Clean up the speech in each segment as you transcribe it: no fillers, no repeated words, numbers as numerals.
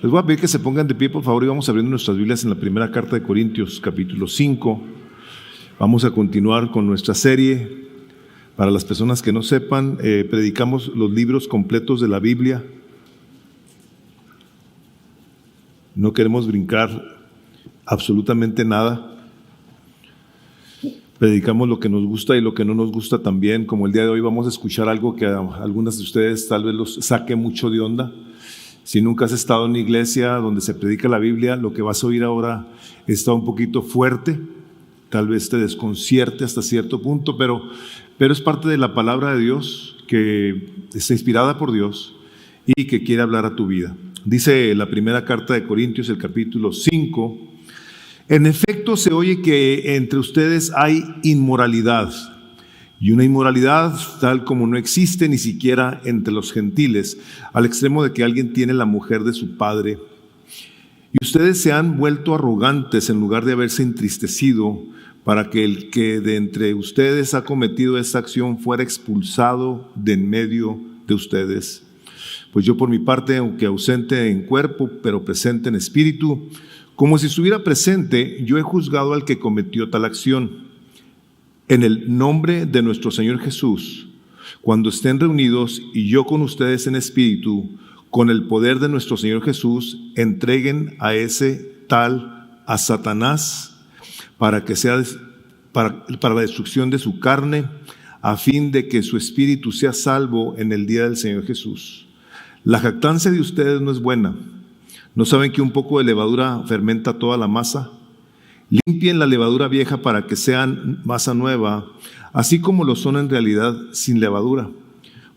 Les voy a pedir que se pongan de pie, por favor, y vamos abriendo nuestras Biblias en la primera carta de Corintios, capítulo 5. Vamos a continuar con nuestra serie. Para las personas que no sepan, predicamos los libros completos de la Biblia. No queremos brincar absolutamente nada. Predicamos lo que nos gusta y lo que no nos gusta también. Como el día de hoy vamos a escuchar algo que a algunas de ustedes tal vez los saque mucho de onda. Si nunca has estado en una iglesia donde se predica la Biblia, lo que vas a oír ahora está un poquito fuerte, tal vez te desconcierte hasta cierto punto, pero es parte de la palabra de Dios que está inspirada por Dios y que quiere hablar a tu vida. Dice la primera carta de Corintios, el capítulo 5, en efecto se oye que entre ustedes hay inmoralidad, y una inmoralidad tal como no existe ni siquiera entre los gentiles, al extremo de que alguien tiene la mujer de su padre. Y ustedes se han vuelto arrogantes en lugar de haberse entristecido para que el que de entre ustedes ha cometido esta acción fuera expulsado de en medio de ustedes. Pues yo por mi parte, aunque ausente en cuerpo, pero presente en espíritu, como si estuviera presente, yo he juzgado al que cometió tal acción. En el nombre de nuestro Señor Jesús, cuando estén reunidos y yo con ustedes en espíritu, con el poder de nuestro Señor Jesús, entreguen a ese tal a Satanás para que sea para la destrucción de su carne, a fin de que su espíritu sea salvo en el día del Señor Jesús. La jactancia de ustedes no es buena. ¿No saben que un poco de levadura fermenta toda la masa? Limpien la levadura vieja para que sean masa nueva, así como lo son en realidad sin levadura.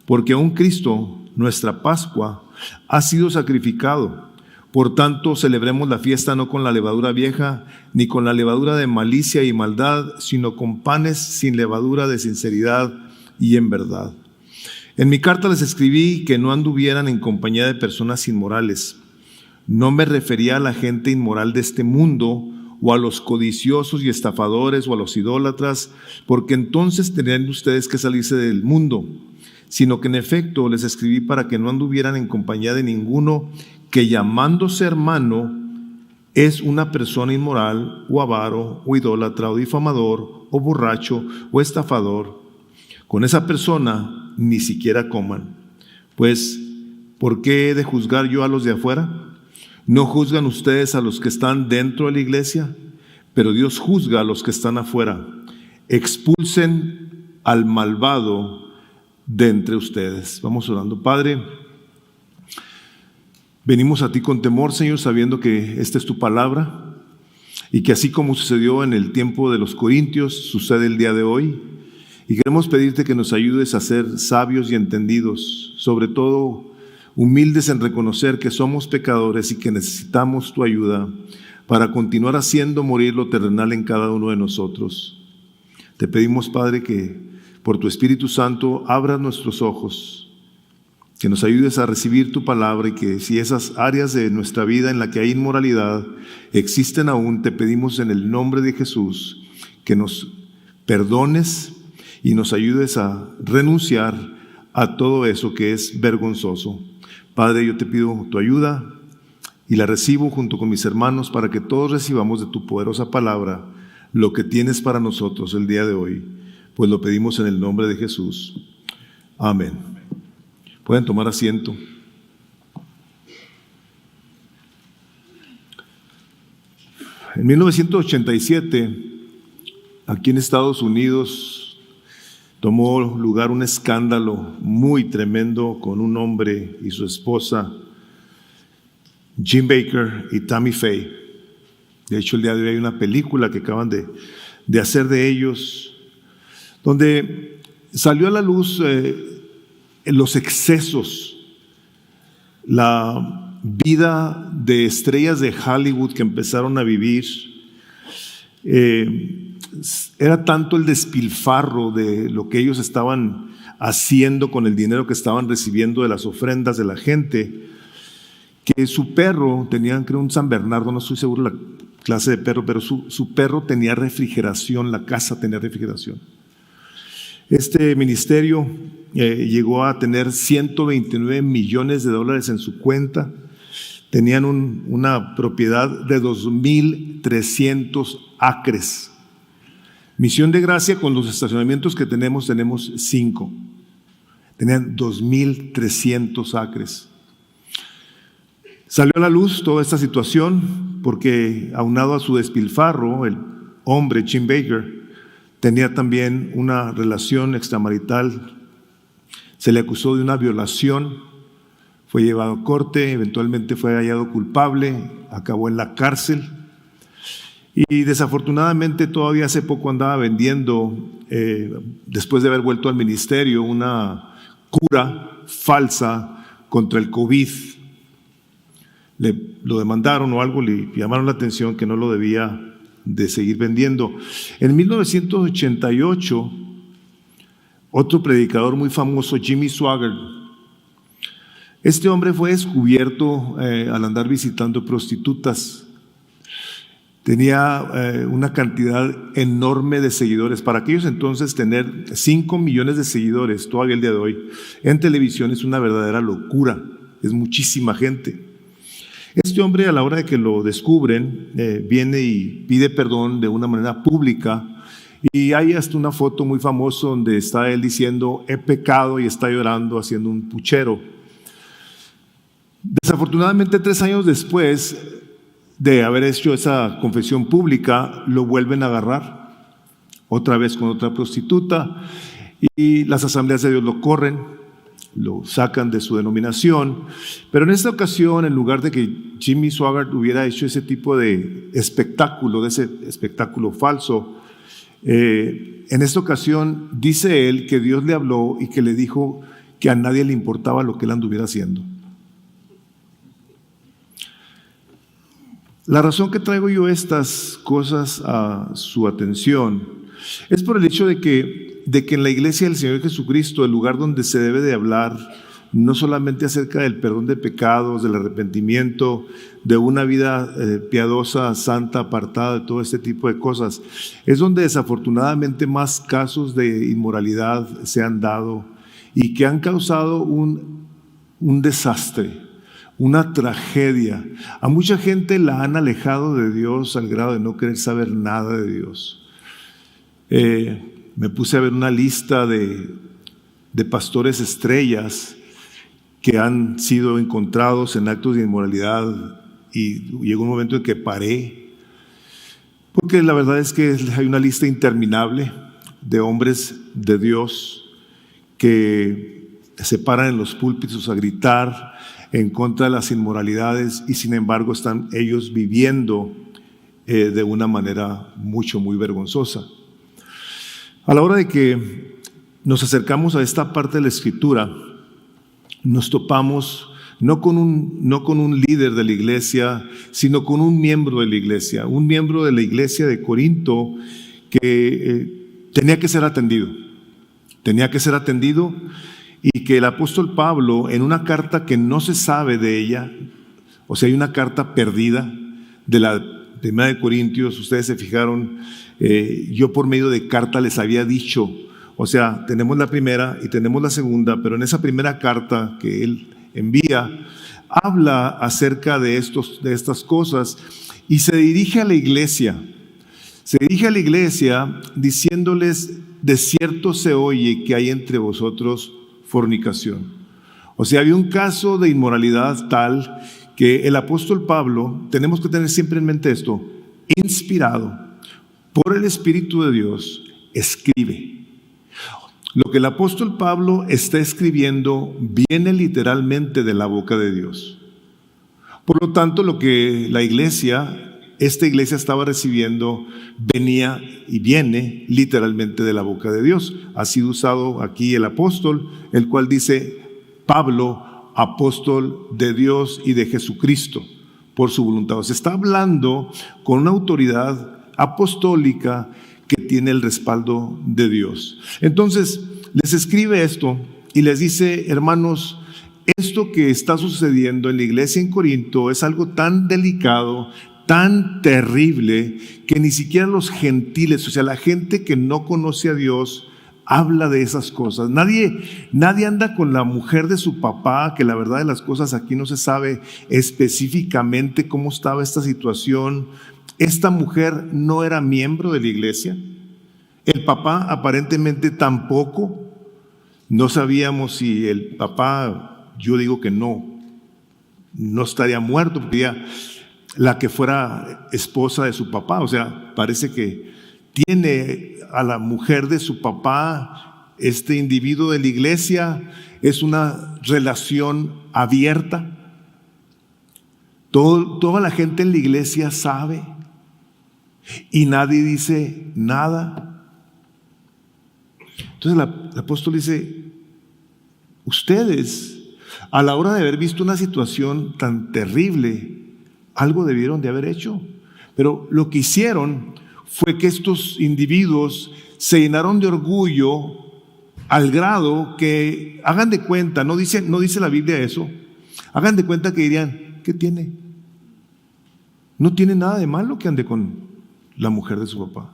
Porque aún Cristo, nuestra Pascua, ha sido sacrificado. Por tanto, celebremos la fiesta no con la levadura vieja, ni con la levadura de malicia y maldad, sino con panes sin levadura de sinceridad y en verdad. En mi carta les escribí que no anduvieran en compañía de personas inmorales. No me refería a la gente inmoral de este mundo, o a los codiciosos y estafadores, o a los idólatras, porque entonces tendrían ustedes que salirse del mundo, sino que en efecto les escribí para que no anduvieran en compañía de ninguno que llamándose hermano es una persona inmoral, o avaro, o idólatra, o difamador, o borracho, o estafador. Con esa persona ni siquiera coman. Pues, ¿por qué he de juzgar yo a los de afuera? ¿No juzgan ustedes a los que están dentro de la iglesia? Pero Dios juzga a los que están afuera. Expulsen al malvado de entre ustedes. Vamos orando. Padre, venimos a ti con temor, Señor, sabiendo que esta es tu palabra y que así como sucedió en el tiempo de los Corintios, sucede el día de hoy. Y queremos pedirte que nos ayudes a ser sabios y entendidos, sobre todo humildes en reconocer que somos pecadores y que necesitamos tu ayuda para continuar haciendo morir lo terrenal en cada uno de nosotros. Te pedimos, Padre, que por tu Espíritu Santo abras nuestros ojos, que nos ayudes a recibir tu palabra y que si esas áreas de nuestra vida en la que hay inmoralidad existen aún, te pedimos en el nombre de Jesús que nos perdones y nos ayudes a renunciar a todo eso que es vergonzoso. Padre, yo te pido tu ayuda y la recibo junto con mis hermanos para que todos recibamos de tu poderosa palabra lo que tienes para nosotros el día de hoy, pues lo pedimos en el nombre de Jesús. Amén. Pueden tomar asiento. En 1987, aquí en Estados Unidos, tomó lugar un escándalo muy tremendo con un hombre y su esposa, Jim Bakker y Tammy Faye. De hecho, el día de hoy hay una película que acaban de hacer de ellos, donde salió a la luz los excesos, la vida de estrellas de Hollywood que empezaron a vivir. Era tanto el despilfarro de lo que ellos estaban haciendo con el dinero que estaban recibiendo de las ofrendas de la gente, que su perro, tenían creo un San Bernardo, no estoy seguro la clase de perro, pero su perro tenía refrigeración, la casa tenía refrigeración. Este ministerio llegó a tener $129 millones en su cuenta, Tenían una propiedad de 2.300 acres. Misión de Gracia, con los estacionamientos que tenemos 5. Tenían 2.300 acres. Salió a la luz toda esta situación porque, aunado a su despilfarro, el hombre, Jim Bakker, tenía también una relación extramarital. Se le acusó de una violación, fue llevado a corte, eventualmente fue hallado culpable, acabó en la cárcel y desafortunadamente todavía hace poco andaba vendiendo, después de haber vuelto al ministerio, una cura falsa contra el COVID. Lo demandaron o algo, le llamaron la atención que no lo debía de seguir vendiendo. En 1988, otro predicador muy famoso, Jimmy Swaggart, este hombre fue descubierto al andar visitando prostitutas. Tenía una cantidad enorme de seguidores. Para aquellos entonces, tener 5 millones de seguidores, todavía el día de hoy, en televisión es una verdadera locura. Es muchísima gente. Este hombre, a la hora de que lo descubren, viene y pide perdón de una manera pública, y hay hasta una foto muy famosa donde está él diciendo: he pecado, y está llorando haciendo un puchero. Desafortunadamente, 3 años después de haber hecho esa confesión pública, lo vuelven a agarrar otra vez con otra prostituta, y las Asambleas de Dios lo corren, lo sacan de su denominación. Pero en esta ocasión, en lugar de que Jimmy Swaggart hubiera hecho ese tipo de espectáculo, falso, en esta ocasión dice él que Dios le habló y que le dijo que a nadie le importaba lo que él anduviera haciendo. La razón que traigo yo estas cosas a su atención es por el hecho de que en la iglesia del Señor Jesucristo, el lugar donde se debe de hablar no solamente acerca del perdón de pecados, del arrepentimiento, de una vida piadosa, santa, apartada de todo este tipo de cosas, es donde desafortunadamente más casos de inmoralidad se han dado y que han causado un desastre, una tragedia. A mucha gente la han alejado de Dios al grado de no querer saber nada de Dios. Me puse a ver una lista de pastores estrellas que han sido encontrados en actos de inmoralidad, y llegó un momento en que paré, porque la verdad es que hay una lista interminable de hombres de Dios que se paran en los púlpitos a gritar en contra de las inmoralidades, y sin embargo están ellos viviendo de una manera muy vergonzosa. A la hora de que nos acercamos a esta parte de la Escritura, nos topamos no con un líder de la iglesia, sino con un miembro de la iglesia de Corinto que tenía que ser atendido, y que el apóstol Pablo, en una carta que no se sabe de ella, o sea, hay una carta perdida de la Primera de Corintios. Ustedes se fijaron, yo por medio de carta les había dicho, o sea, tenemos la primera y tenemos la segunda, pero en esa primera carta que él envía, habla acerca de estas cosas, y se dirige a la iglesia. Diciéndoles: de cierto se oye que hay entre vosotros fornicación. O sea, había un caso de inmoralidad tal que el apóstol Pablo, tenemos que tener siempre en mente esto, inspirado por el Espíritu de Dios, escribe. Lo que el apóstol Pablo está escribiendo viene literalmente de la boca de Dios. Por lo tanto, lo que esta iglesia estaba recibiendo, venía y viene literalmente de la boca de Dios. Ha sido usado aquí el apóstol, el cual dice: Pablo, apóstol de Dios y de Jesucristo, por su voluntad. Se está hablando con una autoridad apostólica que tiene el respaldo de Dios. Entonces, les escribe esto y les dice: hermanos, esto que está sucediendo en la iglesia en Corinto es algo tan delicado, tan terrible, que ni siquiera los gentiles, o sea, la gente que no conoce a Dios, habla de esas cosas. Nadie anda con la mujer de su papá, que la verdad de las cosas aquí no se sabe específicamente cómo estaba esta situación. Esta mujer no era miembro de la iglesia. El papá aparentemente tampoco. No sabíamos si el papá, yo digo que no estaría muerto, porque ella, la que fuera esposa de su papá, o sea, parece que tiene a la mujer de su papá, este individuo de la iglesia, es una relación abierta. Toda la gente en la iglesia sabe y nadie dice nada. Entonces el apóstol dice, ustedes, a la hora de haber visto una situación tan terrible, algo debieron de haber hecho. Pero lo que hicieron fue que estos individuos se llenaron de orgullo al grado que, hagan de cuenta, no dice la Biblia eso, hagan de cuenta que dirían, ¿qué tiene? No tiene nada de malo que ande con la mujer de su papá.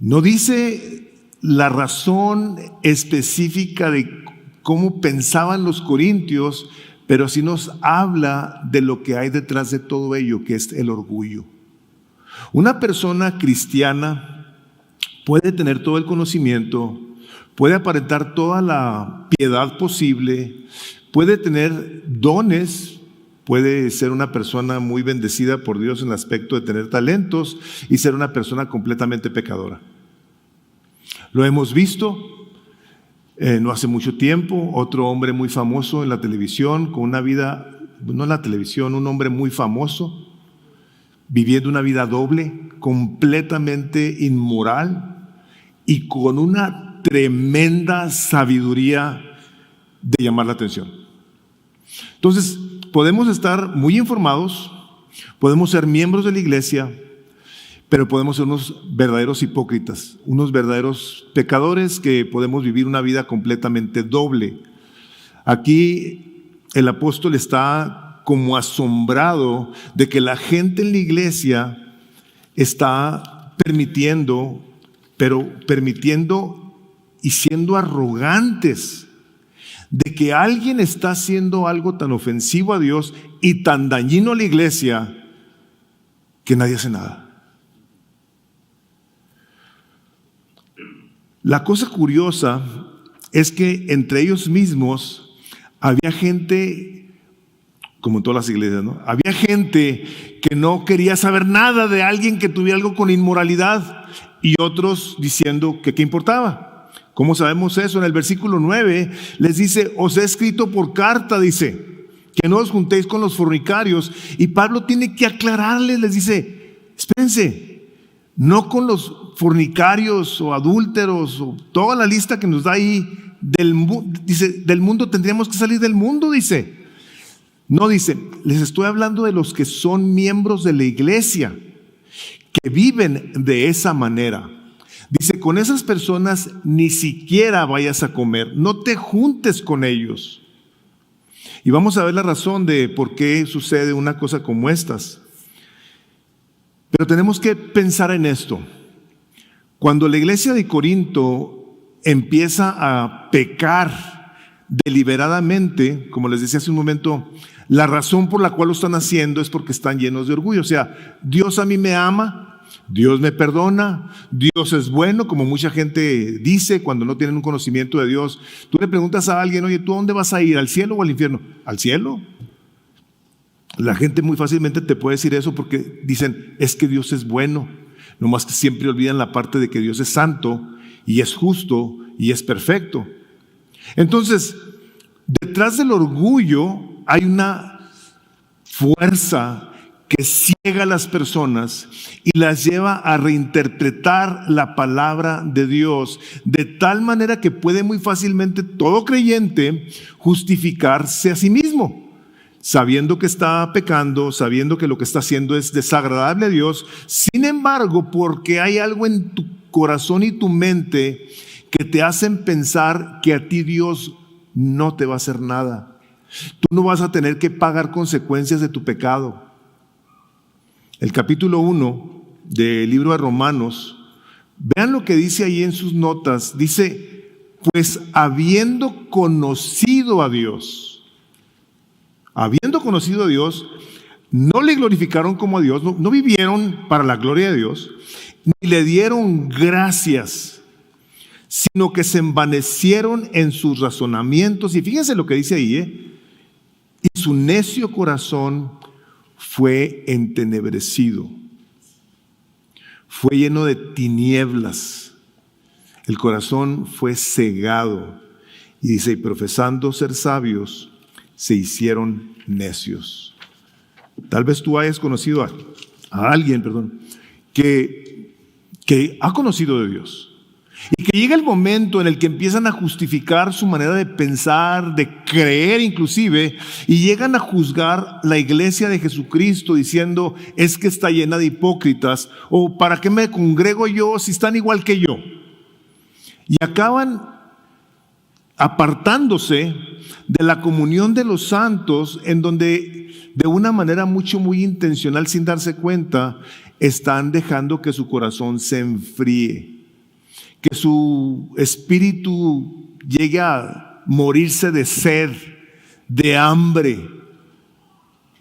No dice la razón específica de cómo pensaban los corintios, pero sí nos habla de lo que hay detrás de todo ello, que es el orgullo. Una persona cristiana puede tener todo el conocimiento, puede aparentar toda la piedad posible, puede tener dones, puede ser una persona muy bendecida por Dios en el aspecto de tener talentos y ser una persona completamente pecadora. Lo hemos visto. No hace mucho tiempo, otro hombre muy famoso en la televisión, con una vida, no en la televisión, un hombre muy famoso, viviendo una vida doble, completamente inmoral y con una tremenda sabiduría de llamar la atención. Entonces, podemos estar muy informados, podemos ser miembros de la iglesia, pero podemos ser unos verdaderos hipócritas, unos verdaderos pecadores que podemos vivir una vida completamente doble. Aquí el apóstol está como asombrado de que la gente en la iglesia está permitiendo y siendo arrogantes de que alguien está haciendo algo tan ofensivo a Dios y tan dañino a la iglesia que nadie hace nada. La cosa curiosa es que entre ellos mismos había gente, como en todas las iglesias, ¿no? Había gente que no quería saber nada de alguien que tuviera algo con inmoralidad y otros diciendo que qué importaba. ¿Cómo sabemos eso? En el versículo 9 les dice, os he escrito por carta, dice, que no os juntéis con los fornicarios. Y Pablo tiene que aclararles, les dice, espérense, no con los fornicarios o adúlteros o toda la lista que nos da ahí dice, del mundo tendríamos que salir del mundo, dice. No, dice, les estoy hablando de los que son miembros de la iglesia, que viven de esa manera. Dice, con esas personas ni siquiera vayas a comer, no te juntes con ellos. Y vamos a ver la razón de por qué sucede una cosa como estas. Pero tenemos que pensar en esto. Cuando la iglesia de Corinto empieza a pecar deliberadamente, como les decía hace un momento, la razón por la cual lo están haciendo es porque están llenos de orgullo. O sea, Dios a mí me ama, Dios me perdona, Dios es bueno, como mucha gente dice cuando no tienen un conocimiento de Dios. Tú le preguntas a alguien, oye, ¿tú a dónde vas a ir? ¿Al cielo o al infierno? ¿Al cielo? La gente muy fácilmente te puede decir eso porque dicen, es que Dios es bueno. Nomás que siempre olvidan la parte de que Dios es santo y es justo y es perfecto. Entonces, detrás del orgullo hay una fuerza que ciega a las personas y las lleva a reinterpretar la palabra de Dios de tal manera que puede muy fácilmente todo creyente justificarse a sí mismo, sabiendo que está pecando, sabiendo que lo que está haciendo es desagradable a Dios. Sin embargo, porque hay algo en tu corazón y tu mente que te hacen pensar que a ti Dios no te va a hacer nada. Tú no vas a tener que pagar consecuencias de tu pecado. El capítulo 1 del libro de Romanos Vean lo que dice ahí en sus notas. Dice, pues habiendo conocido a Dios, no le glorificaron como a Dios, no vivieron para la gloria de Dios, ni le dieron gracias, sino que se envanecieron en sus razonamientos. Y fíjense lo que dice ahí, y su necio corazón fue entenebrecido, fue lleno de tinieblas, el corazón fue cegado. Y dice, y profesando ser sabios, se hicieron necios. Tal vez tú hayas conocido a alguien, que ha conocido de Dios. Y que llega el momento en el que empiezan a justificar su manera de pensar, de creer inclusive, y llegan a juzgar la iglesia de Jesucristo diciendo, es que está llena de hipócritas, o ¿para qué me congrego yo si están igual que yo? Y acaban apartándose de la comunión de los santos, en donde de una manera muy intencional, sin darse cuenta, están dejando que su corazón se enfríe, que su espíritu llegue a morirse de sed, de hambre,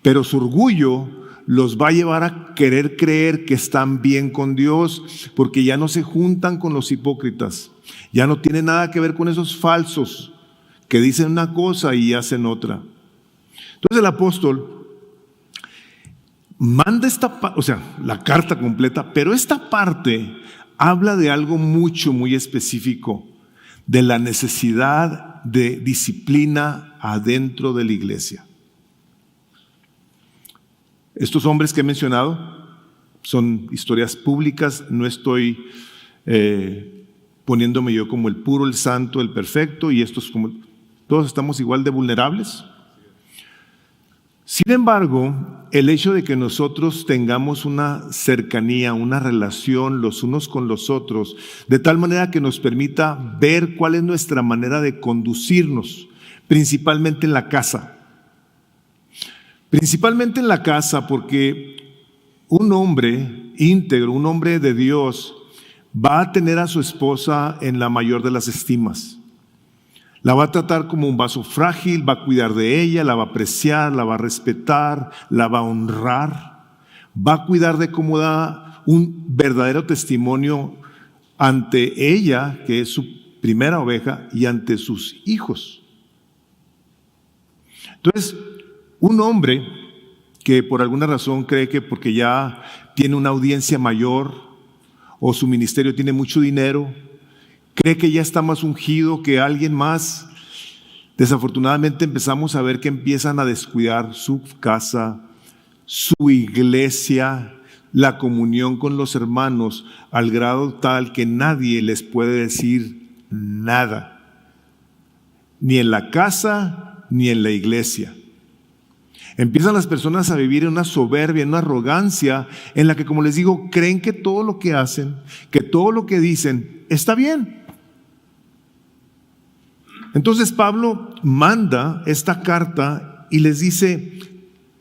pero su orgullo los va a llevar a querer creer que están bien con Dios, porque ya no se juntan con los hipócritas, ya no tiene nada que ver con esos falsos que dicen una cosa y hacen otra. Entonces el apóstol manda la carta completa, pero esta parte habla de algo muy específico, de la necesidad de disciplina adentro de la iglesia. Estos hombres que he mencionado son historias públicas, no estoy poniéndome yo como el puro, el santo, el perfecto, y estos como todos estamos igual de vulnerables. Sin embargo, el hecho de que nosotros tengamos una cercanía, una relación los unos con los otros, de tal manera que nos permita ver cuál es nuestra manera de conducirnos, principalmente en la casa. Principalmente en la casa, porque un hombre íntegro, un hombre de Dios, va a tener a su esposa en la mayor de las estimas. La va a tratar como un vaso frágil, va a cuidar de ella, la va a apreciar, la va a respetar, la va a honrar, va a cuidar de cómo da un verdadero testimonio ante ella, que es su primera oveja, y ante sus hijos. Entonces, un hombre que por alguna razón cree que porque ya tiene una audiencia mayor o su ministerio tiene mucho dinero, cree que ya está más ungido que alguien más, desafortunadamente empezamos a ver que empiezan a descuidar su casa, su iglesia, la comunión con los hermanos, al grado tal que nadie les puede decir nada, ni en la casa ni en la iglesia. Empiezan las personas a vivir en una soberbia, en una arrogancia, en la que, como les digo, creen que todo lo que hacen, que todo lo que dicen está bien. Entonces Pablo manda esta carta y les dice,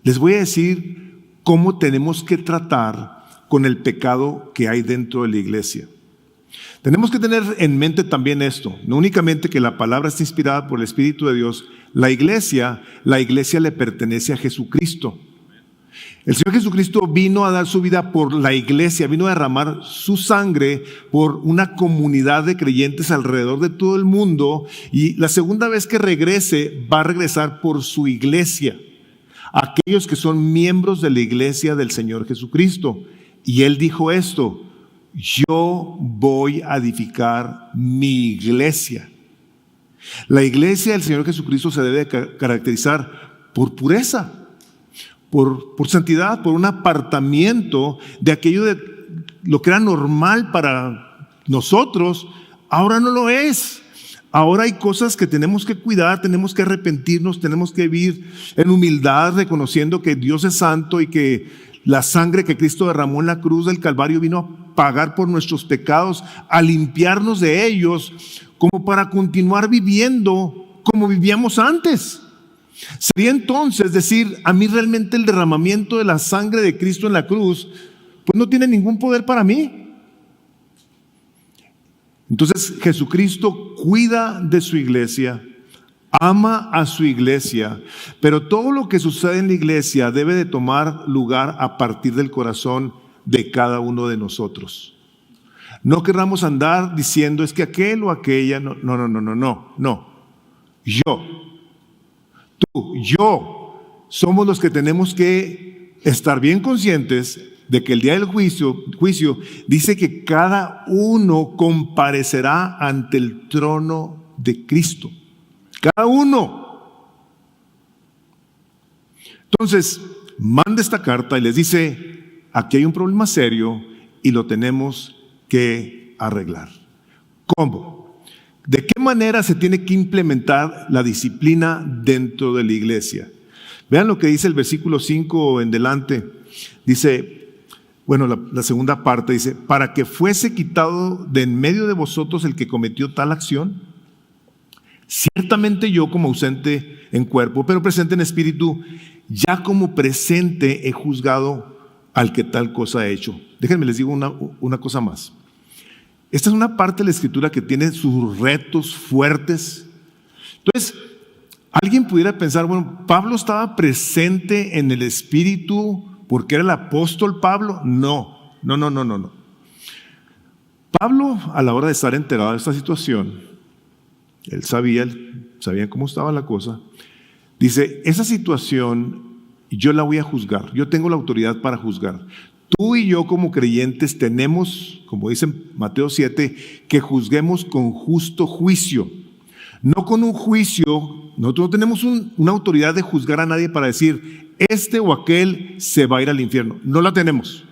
les voy a decir cómo tenemos que tratar con el pecado que hay dentro de la iglesia. Tenemos que tener en mente también esto, no únicamente que la palabra está inspirada por el Espíritu de Dios. La iglesia le pertenece a Jesucristo. El Señor Jesucristo vino a dar su vida por la iglesia, vino a derramar su sangre por una comunidad de creyentes alrededor de todo el mundo, y la segunda vez que regrese va a regresar por su iglesia, aquellos que son miembros de la iglesia del Señor Jesucristo. Y Él dijo esto: yo voy a edificar mi iglesia. La iglesia del Señor Jesucristo se debe caracterizar por pureza, por santidad, por un apartamiento de aquello de lo que era normal para nosotros. Ahora no lo es. Ahora hay cosas que tenemos que cuidar, tenemos que arrepentirnos, tenemos que vivir en humildad, reconociendo que Dios es santo y que la sangre que Cristo derramó en la cruz del Calvario vino a pagar por nuestros pecados, a limpiarnos de ellos, como para continuar viviendo como vivíamos antes. Sería entonces decir, a mí realmente el derramamiento de la sangre de Cristo en la cruz, pues no tiene ningún poder para mí. Entonces Jesucristo cuida de su iglesia, ama a su iglesia, pero todo lo que sucede en la iglesia debe de tomar lugar a partir del corazón de cada uno de nosotros. No querramos andar diciendo es que aquel o aquella, no. Yo, somos los que tenemos que estar bien conscientes de que el día del juicio dice que cada uno comparecerá ante el trono de Cristo. Cada uno. Entonces, manda esta carta y les dice, aquí hay un problema serio y lo tenemos que arreglar. ¿Cómo? ¿De qué manera se tiene que implementar la disciplina dentro de la iglesia? Vean lo que dice el versículo 5 en delante. Dice, bueno, la segunda parte dice, para que fuese quitado de en medio de vosotros el que cometió tal acción. Ciertamente yo como ausente en cuerpo, pero presente en espíritu, ya como presente he juzgado al que tal cosa ha hecho. Déjenme les digo una cosa más. Esta es una parte de la Escritura que tiene sus retos fuertes. Entonces, alguien pudiera pensar, bueno, Pablo estaba presente en el Espíritu porque era el apóstol Pablo. No. Pablo, a la hora de estar enterado de esta situación, él sabía cómo estaba la cosa. Dice, esa situación yo la voy a juzgar. Yo tengo la autoridad para juzgar. Tú y yo como creyentes tenemos, como dice Mateo 7, que juzguemos con justo juicio. No con un juicio, nosotros no tenemos una autoridad de juzgar a nadie para decir, este o aquel se va a ir al infierno. No la tenemos.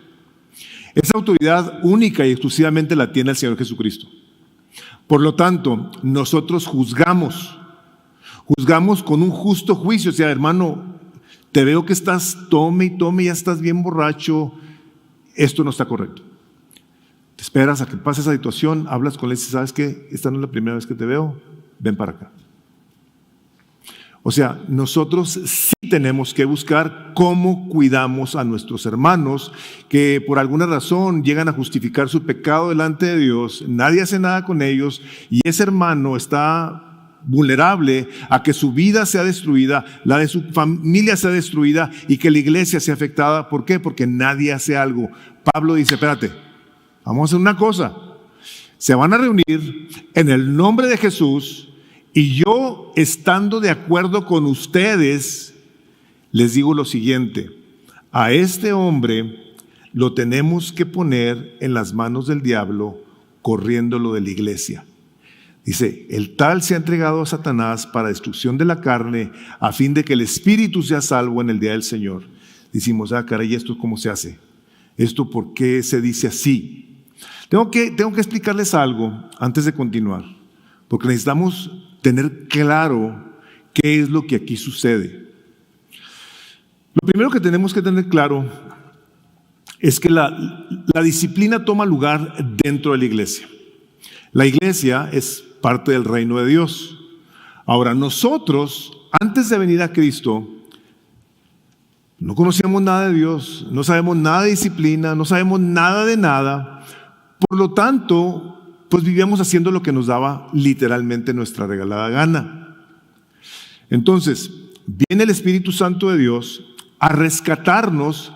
Esa autoridad única y exclusivamente la tiene el Señor Jesucristo. Por lo tanto, nosotros juzgamos con un justo juicio. O sea, hermano, te veo que estás tome y tome, ya estás bien borracho. Esto no está correcto. Te esperas a que pase esa situación, hablas con él y dices, ¿sabes qué? Esta no es la primera vez que te veo, ven para acá. O sea, nosotros sí tenemos que buscar cómo cuidamos a nuestros hermanos que por alguna razón llegan a justificar su pecado delante de Dios, nadie hace nada con ellos y ese hermano está vulnerable a que su vida sea destruida, la de su familia sea destruida y que la iglesia sea afectada. ¿Por qué? Porque nadie hace algo. Pablo dice, espérate, vamos a hacer una cosa. Se van a reunir en el nombre de Jesús y yo, estando de acuerdo con ustedes, les digo lo siguiente, a este hombre lo tenemos que poner en las manos del diablo, corriéndolo de la iglesia. Dice, el tal se ha entregado a Satanás para destrucción de la carne, a fin de que el espíritu sea salvo en el día del Señor. Decimos, caray, ¿esto cómo se hace? ¿Esto por qué se dice así? Tengo que explicarles algo antes de continuar, porque necesitamos tener claro qué es lo que aquí sucede. Lo primero que tenemos que tener claro es que la disciplina toma lugar dentro de la iglesia. La iglesia es parte del reino de Dios. Ahora, nosotros, antes de venir a Cristo, no conocíamos nada de Dios, no sabemos nada de disciplina, no sabemos nada de nada. Por lo tanto, pues vivíamos haciendo lo que nos daba literalmente nuestra regalada gana. Entonces, viene el Espíritu Santo de Dios a rescatarnos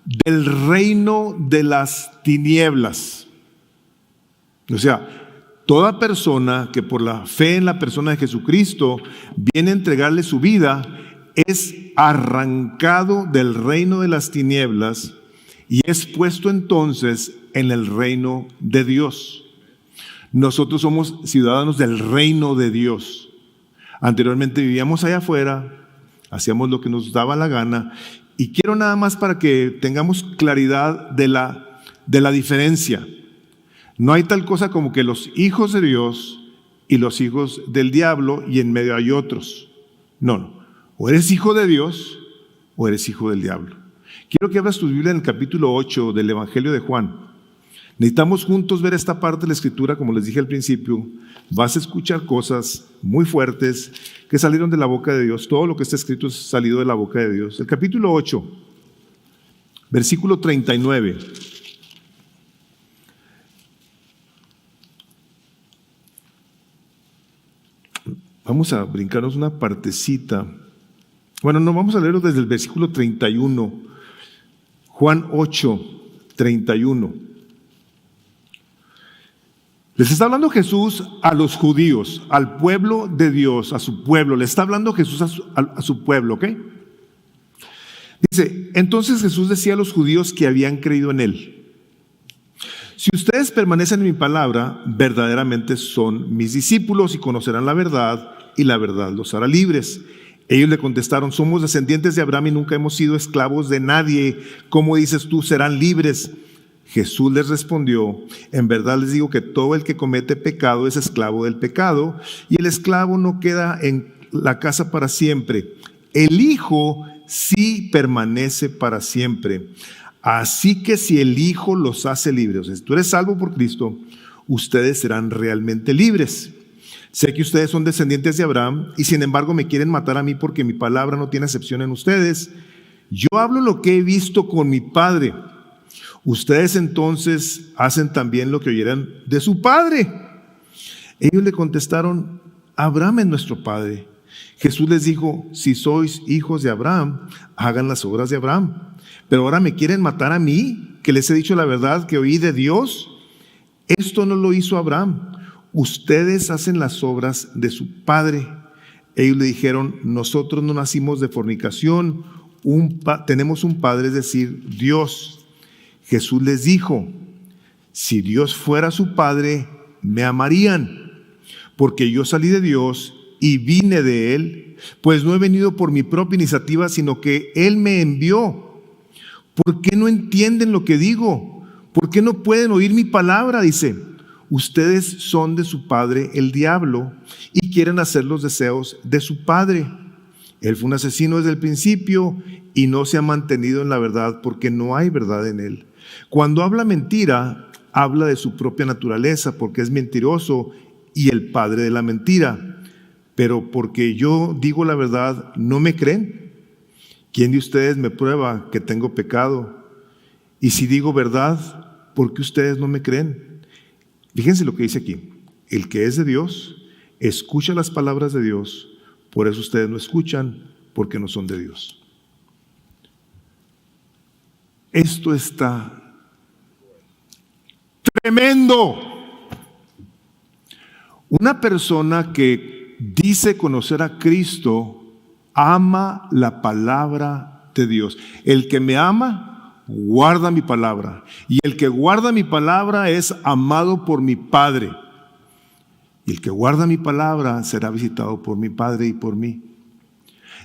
del reino de las tinieblas. O sea, toda persona que por la fe en la persona de Jesucristo viene a entregarle su vida es arrancado del reino de las tinieblas y es puesto entonces en el reino de Dios. Nosotros somos ciudadanos del reino de Dios. Anteriormente vivíamos allá afuera, hacíamos lo que nos daba la gana y quiero nada más para que tengamos claridad de la diferencia. No hay tal cosa como que los hijos de Dios y los hijos del diablo y en medio hay otros. No. O eres hijo de Dios o eres hijo del diablo. Quiero que abras tu Biblia en el capítulo 8 del Evangelio de Juan. Necesitamos juntos ver esta parte de la Escritura, como les dije al principio. Vas a escuchar cosas muy fuertes que salieron de la boca de Dios. Todo lo que está escrito es salido de la boca de Dios. El capítulo 8, versículo 39. Vamos a brincarnos una partecita. Bueno, no, vamos a leerlo desde el versículo 31. Juan 8, 31. Les está hablando Jesús a los judíos, al pueblo de Dios, a su pueblo. Le está hablando Jesús a su pueblo, ¿ok? Dice, entonces Jesús decía a los judíos que habían creído en Él: si ustedes permanecen en mi palabra, verdaderamente son mis discípulos y conocerán la verdad, y la verdad los hará libres. Ellos le contestaron: somos descendientes de Abraham y nunca hemos sido esclavos de nadie. ¿Cómo dices tú, serán libres? Jesús les respondió: en verdad les digo que todo el que comete pecado es esclavo del pecado, y el esclavo no queda en la casa para siempre. El Hijo sí permanece para siempre. Así que si el Hijo los hace libres, o sea, si tú eres salvo por Cristo, ustedes serán realmente libres. Sé que ustedes son descendientes de Abraham y sin embargo me quieren matar a mí porque mi palabra no tiene excepción en ustedes. Yo hablo lo que he visto con mi Padre. Ustedes entonces hacen también lo que oyeran de su padre. Ellos le contestaron: Abraham es nuestro padre. Jesús les dijo: si sois hijos de Abraham, hagan las obras de Abraham. Pero ahora me quieren matar a mí, que les he dicho la verdad que oí de Dios. Esto no lo hizo Abraham. Ustedes hacen las obras de su padre. Ellos le dijeron: nosotros no nacimos de fornicación, tenemos un padre, es decir, Dios. Jesús les dijo: si Dios fuera su padre, me amarían, porque yo salí de Dios y vine de Él, pues no he venido por mi propia iniciativa, sino que Él me envió. ¿Por qué no entienden lo que digo? ¿Por qué no pueden oír mi palabra? Dice: ustedes son de su padre el diablo y quieren hacer los deseos de su padre. Él fue un asesino desde el principio y no se ha mantenido en la verdad porque no hay verdad en él. Cuando habla mentira, habla de su propia naturaleza porque es mentiroso y el padre de la mentira. Pero porque yo digo la verdad, ¿no me creen? ¿Quién de ustedes me prueba que tengo pecado? Y si digo verdad, ¿por qué ustedes no me creen? Fíjense lo que dice aquí: el que es de Dios escucha las palabras de Dios, por eso ustedes no escuchan, porque no son de Dios. Esto está tremendo. Una persona que dice conocer a Cristo ama la palabra de Dios. El que me ama, guarda mi palabra. Y el que guarda mi palabra es amado por mi Padre. Y el que guarda mi palabra será visitado por mi Padre y por mí.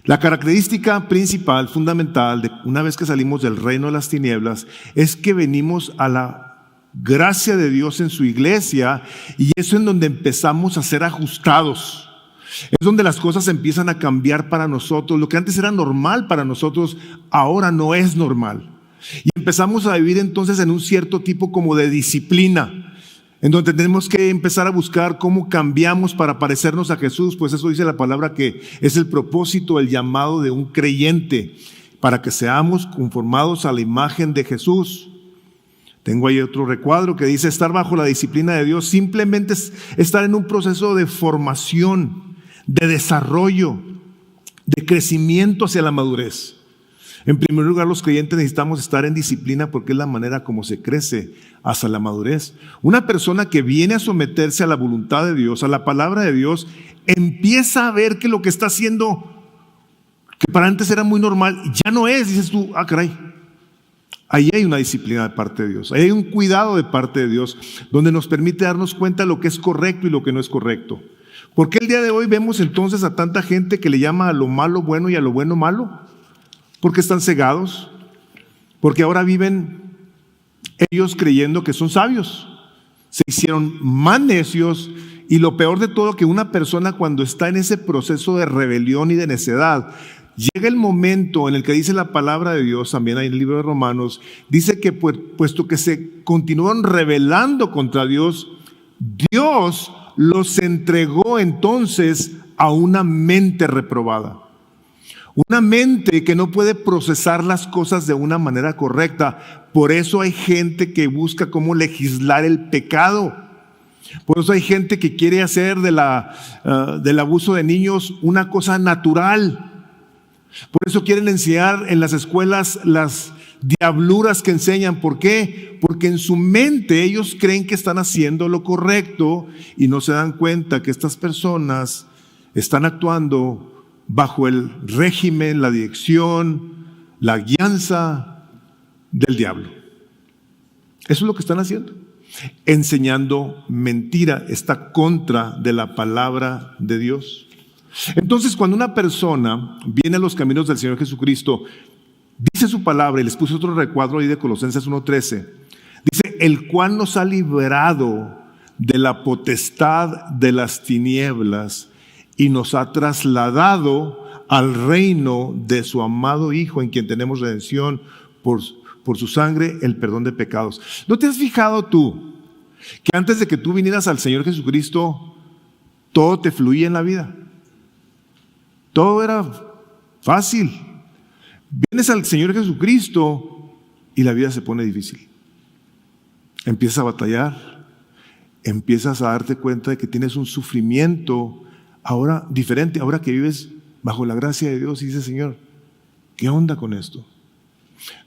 La característica principal, fundamental, de una vez que salimos del reino de las tinieblas, es que venimos a la gracia de Dios en su iglesia, y eso es en donde empezamos a ser ajustados. Es donde las cosas empiezan a cambiar para nosotros. Lo que antes era normal para nosotros, ahora no es normal. Y empezamos a vivir entonces en un cierto tipo como de disciplina, en donde tenemos que empezar a buscar cómo cambiamos para parecernos a Jesús. Pues eso dice la palabra, que es el propósito, el llamado de un creyente, para que seamos conformados a la imagen de Jesús. Tengo ahí otro recuadro que dice: estar bajo la disciplina de Dios simplemente es estar en un proceso de formación, de desarrollo, de crecimiento hacia la madurez. En primer lugar, los creyentes necesitamos estar en disciplina porque es la manera como se crece hacia la madurez. Una persona que viene a someterse a la voluntad de Dios, a la palabra de Dios, empieza a ver que lo que está haciendo, que para antes era muy normal, ya no es. Dices tú: ah, caray, ahí hay una disciplina de parte de Dios, ahí hay un cuidado de parte de Dios, donde nos permite darnos cuenta de lo que es correcto y lo que no es correcto. ¿Por qué el día de hoy vemos entonces a tanta gente que le llama a lo malo bueno y a lo bueno malo? Porque están cegados, porque ahora viven ellos creyendo que son sabios, se hicieron más necios. Y lo peor de todo, que una persona cuando está en ese proceso de rebelión y de necedad, llega el momento en el que dice la palabra de Dios, también en el libro de Romanos, dice que puesto que se continúan rebelando contra Dios, Dios los entregó entonces a una mente reprobada. Una mente que no puede procesar las cosas de una manera correcta. Por eso hay gente que busca cómo legislar el pecado. Por eso hay gente que quiere hacer del abuso de niños una cosa natural. Por eso quieren enseñar en las escuelas las diabluras que enseñan. ¿Por qué? Porque en su mente ellos creen que están haciendo lo correcto y no se dan cuenta que estas personas están actuando bajo el régimen, la dirección, la guianza del diablo. Eso es lo que están haciendo. Enseñando mentira, está contra de la palabra de Dios. Entonces, cuando una persona viene a los caminos del Señor Jesucristo, dice su palabra, y les puse otro recuadro ahí de Colosenses 1:13, dice, el cual nos ha librado de la potestad de las tinieblas y nos ha trasladado al reino de su amado Hijo, en quien tenemos redención por su sangre, el perdón de pecados. ¿No te has fijado tú que antes de que tú vinieras al Señor Jesucristo, todo te fluía en la vida? Todo era fácil. Vienes al Señor Jesucristo y la vida se pone difícil. Empiezas a batallar, empiezas a darte cuenta de que tienes un sufrimiento ahora diferente, ahora que vives bajo la gracia de Dios y dices, Señor, ¿qué onda con esto?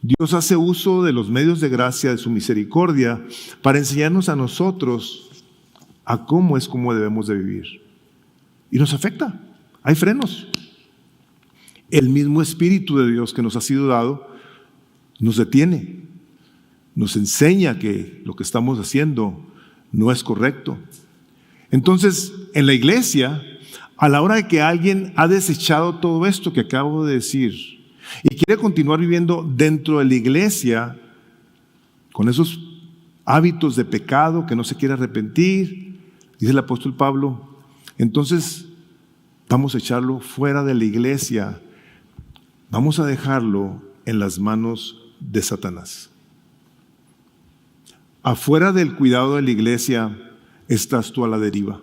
Dios hace uso de los medios de gracia, de su misericordia, para enseñarnos a nosotros a cómo debemos de vivir. Y nos afecta, hay frenos. El mismo Espíritu de Dios que nos ha sido dado nos detiene, nos enseña que lo que estamos haciendo no es correcto. Entonces, en la iglesia, a la hora de que alguien ha desechado todo esto que acabo de decir y quiere continuar viviendo dentro de la iglesia con esos hábitos de pecado que no se quiere arrepentir, dice el apóstol Pablo, entonces vamos a echarlo fuera de la iglesia, vamos a dejarlo en las manos de Satanás. Afuera del cuidado de la iglesia estás tú a la deriva.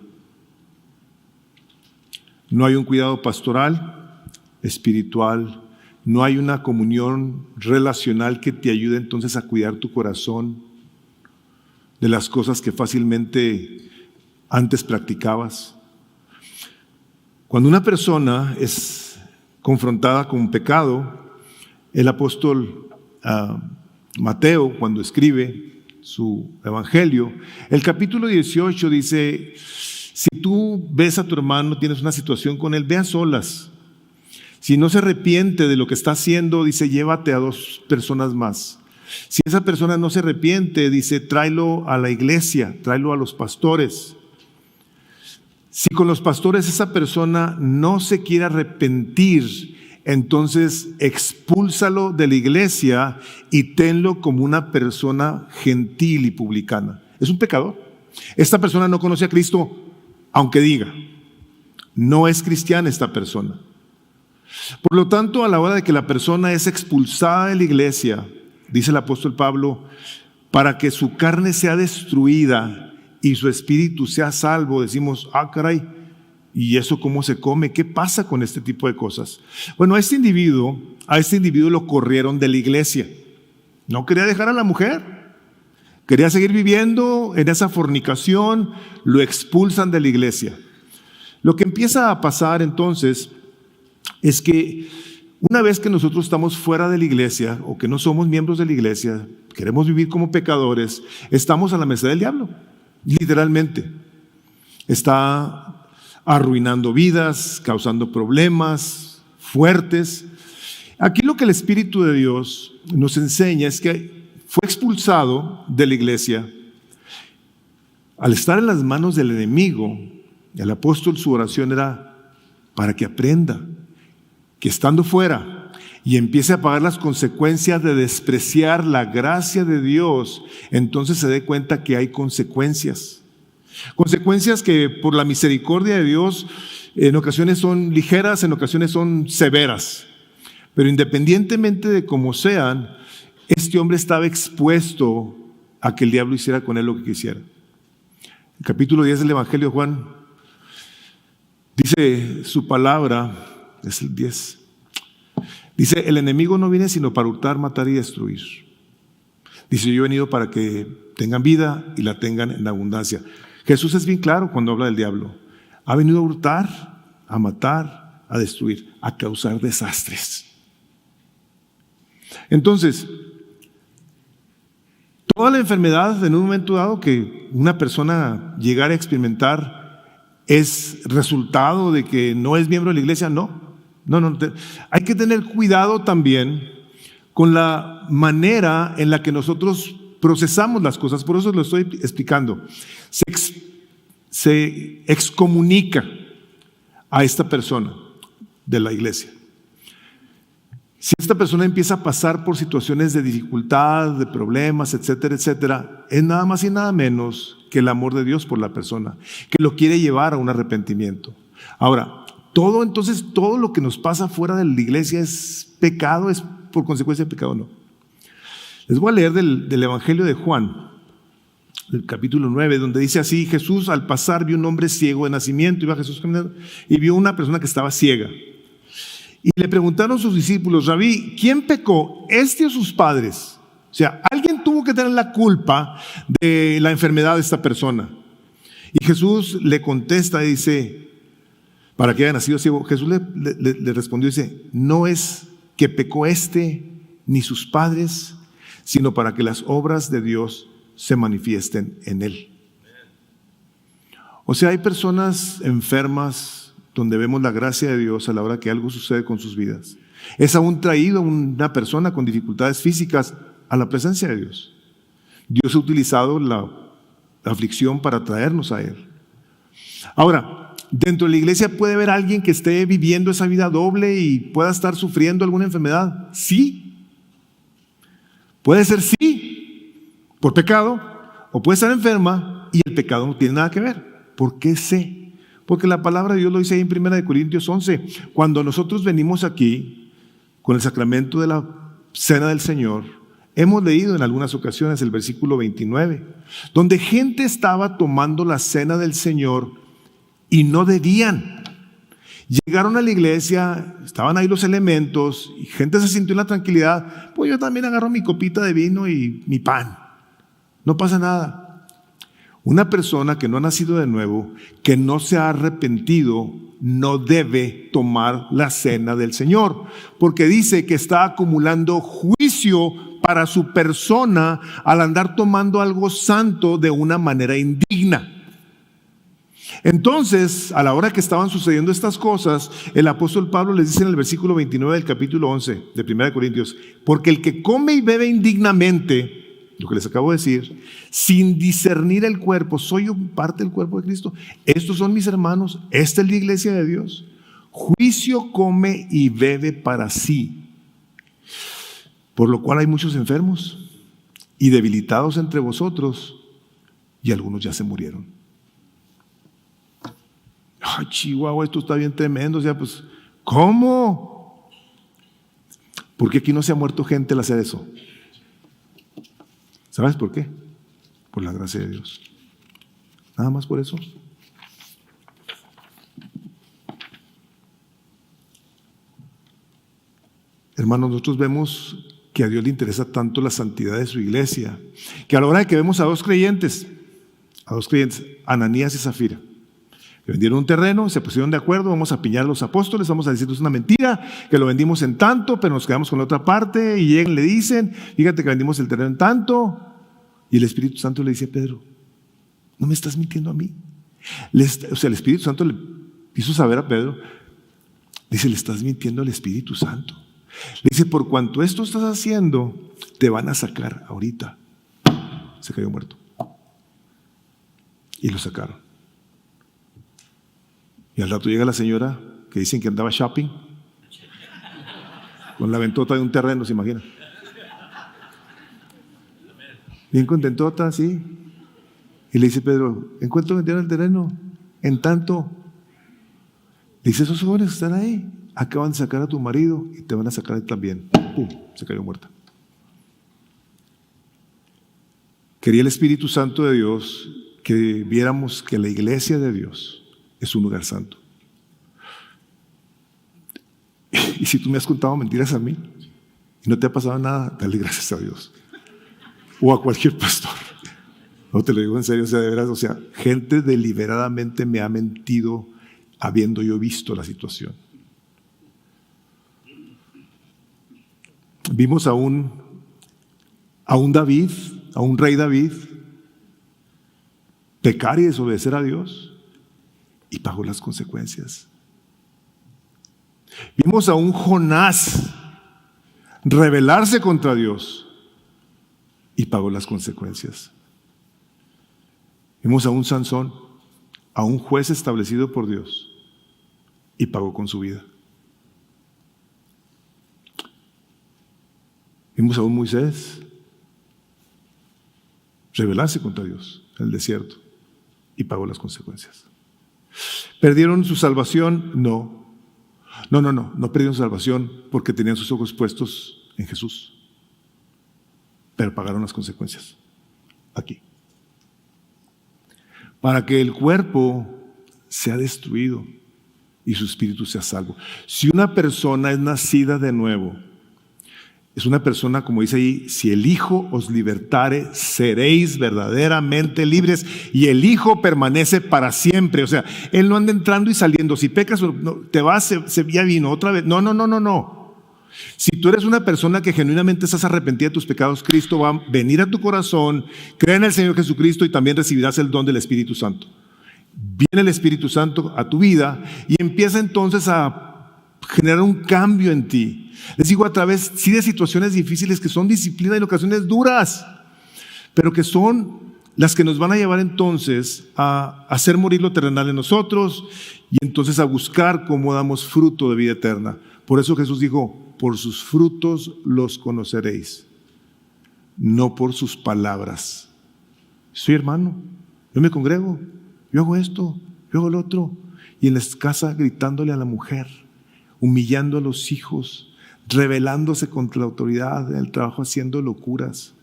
No hay un cuidado pastoral, espiritual, no hay una comunión relacional que te ayude entonces a cuidar tu corazón de las cosas que fácilmente antes practicabas. Cuando una persona es confrontada con un pecado, el apóstol Mateo, cuando escribe su evangelio, el capítulo 18 dice, si tú ves a tu hermano, tienes una situación con él, ve a solas. Si no se arrepiente de lo que está haciendo, dice, llévate a 2 personas más. Si esa persona no se arrepiente, dice, tráelo a la iglesia, tráelo a los pastores. Si con los pastores esa persona no se quiere arrepentir, entonces expúlsalo de la iglesia y tenlo como una persona gentil y publicana. Es un pecador. Esta persona no conoce a Cristo, aunque diga, no es cristiana esta persona. Por lo tanto, a la hora de que la persona es expulsada de la iglesia, dice el apóstol Pablo, para que su carne sea destruida y su espíritu sea salvo, decimos, caray, ¿y eso cómo se come? ¿Qué pasa con este tipo de cosas? Bueno, a este individuo lo corrieron de la iglesia. No quería dejar a la mujer, quería seguir viviendo en esa fornicación, lo expulsan de la iglesia. Lo que empieza a pasar entonces es que una vez que nosotros estamos fuera de la iglesia o que no somos miembros de la iglesia, queremos vivir como pecadores, estamos a la merced del diablo, literalmente. Está arruinando vidas, causando problemas fuertes. Aquí lo que el Espíritu de Dios nos enseña es que fue expulsado de la iglesia. Al estar en las manos del enemigo, el apóstol, su oración era para que aprenda que estando fuera y empiece a pagar las consecuencias de despreciar la gracia de Dios, entonces se dé cuenta que hay consecuencias. Consecuencias que por la misericordia de Dios en ocasiones son ligeras, en ocasiones son severas. Pero independientemente de cómo sean, este hombre estaba expuesto a que el diablo hiciera con él lo que quisiera. El capítulo 10 del Evangelio de Juan dice su palabra, es el 10. Dice, el enemigo no viene sino para hurtar, matar y destruir. Dice, yo he venido para que tengan vida y la tengan en abundancia. Jesús es bien claro cuando habla del diablo. Ha venido a hurtar, a matar, a destruir, a causar desastres. Entonces, toda la enfermedad en un momento dado que una persona llegara a experimentar es resultado de que no es miembro de la iglesia, no. Hay que tener cuidado también con la manera en la que nosotros procesamos las cosas. Por eso lo estoy explicando. Se excomunica a esta persona de la iglesia. Si esta persona empieza a pasar por situaciones de dificultad, de problemas, etcétera, etcétera, es nada más y nada menos que el amor de Dios por la persona, que lo quiere llevar a un arrepentimiento. Ahora, todo lo que nos pasa fuera de la iglesia es pecado, es por consecuencia de pecado, no. Les voy a leer del Evangelio de Juan, del capítulo 9, donde dice así: Jesús al pasar vio un hombre ciego de nacimiento, iba Jesús caminando y vio una persona que estaba ciega. Y le preguntaron sus discípulos: Rabí, ¿quién pecó, este o sus padres? O sea, alguien tuvo que tener la culpa de la enfermedad de esta persona. Y Jesús le contesta y dice, para que haya nacido ciego, Jesús le respondió y dice: no es que pecó este ni sus padres, sino para que las obras de Dios se manifiesten en él. O sea, hay personas enfermas donde vemos la gracia de Dios a la hora que algo sucede con sus vidas. Es aún traído una persona con dificultades físicas a la presencia de Dios. Dios ha utilizado la aflicción para traernos a Él. Ahora, dentro de la iglesia puede haber alguien que esté viviendo esa vida doble y pueda estar sufriendo alguna enfermedad. Sí. Puede ser sí, por pecado, o puede estar enferma y el pecado no tiene nada que ver. ¿Por qué sé? Porque la palabra de Dios lo dice ahí en 1 Corintios 11. Cuando nosotros venimos aquí con el sacramento de la cena del Señor, hemos leído en algunas ocasiones el versículo 29, donde gente estaba tomando la cena del Señor y no debían. Llegaron a la iglesia, estaban ahí los elementos y gente se sintió en la tranquilidad. Pues yo también agarro mi copita de vino y mi pan. No pasa nada. Una persona que no ha nacido de nuevo, que no se ha arrepentido, no debe tomar la cena del Señor, porque dice que está acumulando juicio para su persona al andar tomando algo santo de una manera indigna. Entonces, a la hora que estaban sucediendo estas cosas, el apóstol Pablo les dice en el versículo 29 del capítulo 11 de 1 Corintios, porque el que come y bebe indignamente, lo que les acabo de decir, sin discernir el cuerpo, soy yo parte del cuerpo de Cristo, estos son mis hermanos, esta es la iglesia de Dios, juicio come y bebe para sí, por lo cual hay muchos enfermos y debilitados entre vosotros, y algunos ya se murieron. Ay, Chihuahua, esto está bien tremendo. O sea, pues, ¿cómo? ¿Por qué aquí no se ha muerto gente al hacer eso? ¿Sabes por qué? Por la gracia de Dios. Nada más por eso. Hermanos, nosotros vemos que a Dios le interesa tanto la santidad de su iglesia, que a la hora de que vemos a dos creyentes, Ananías y Zafira, que vendieron un terreno, se pusieron de acuerdo, vamos a piñar a los apóstoles, vamos a decirles una mentira, que lo vendimos en tanto, pero nos quedamos con la otra parte, y llegan y le dicen, fíjate que vendimos el terreno en tanto, y el Espíritu Santo le dice a Pedro, ¿no me estás mintiendo a mí? El Espíritu Santo le hizo saber a Pedro, dice, le estás mintiendo al Espíritu Santo. Le dice, por cuanto esto estás haciendo, te van a sacar ahorita. Se cayó muerto. Y lo sacaron. Y al rato llega la señora que dicen que andaba shopping con la ventota de un terreno, ¿se imagina? Bien contentota, sí. Y le dice Pedro, ¿en cuánto vendieron el terreno? En tanto. Le dice, esos jóvenes que están ahí acaban de sacar a tu marido y te van a sacar a ti también. ¡Pum! Se cayó muerta. Quería el Espíritu Santo de Dios que viéramos que la iglesia de Dios es un lugar santo. Y si tú me has contado mentiras a mí y no te ha pasado nada, dale gracias a Dios. O a cualquier pastor. No te lo digo en serio, o sea, de veras, o sea, gente deliberadamente me ha mentido habiendo yo visto la situación. Vimos a un David, a un rey David, pecar y desobedecer a Dios y pagó las consecuencias. Vimos a un Jonás rebelarse contra Dios y pagó las consecuencias. Vimos a un Sansón, a un juez establecido por Dios y pagó con su vida. Vimos a un Moisés rebelarse contra Dios en el desierto y pagó las consecuencias. ¿Perdieron su salvación? No perdieron su salvación porque tenían sus ojos puestos en Jesús, pero pagaron las consecuencias aquí. Para que el cuerpo sea destruido y su espíritu sea salvo. Si una persona es nacida de nuevo, es una persona, como dice ahí, si el Hijo os libertare, seréis verdaderamente libres, y el Hijo permanece para siempre. O sea, Él no anda entrando y saliendo. Si pecas, te vas, ya vino otra vez. No. Si tú eres una persona que genuinamente estás arrepentida de tus pecados, Cristo va a venir a tu corazón, cree en el Señor Jesucristo y también recibirás el don del Espíritu Santo. Viene el Espíritu Santo a tu vida y empieza entonces a generar un cambio en ti. Les digo, a través sí de situaciones difíciles que son disciplina y en ocasiones duras, pero que son las que nos van a llevar entonces a hacer morir lo terrenal en nosotros y entonces a buscar cómo damos fruto de vida eterna. Por eso Jesús dijo, por sus frutos los conoceréis, no por sus palabras. Soy hermano, yo me congrego, yo hago esto, yo hago lo otro, y en la casa gritándole a la mujer, humillando a los hijos, rebelándose contra la autoridad, en el trabajo haciendo locuras.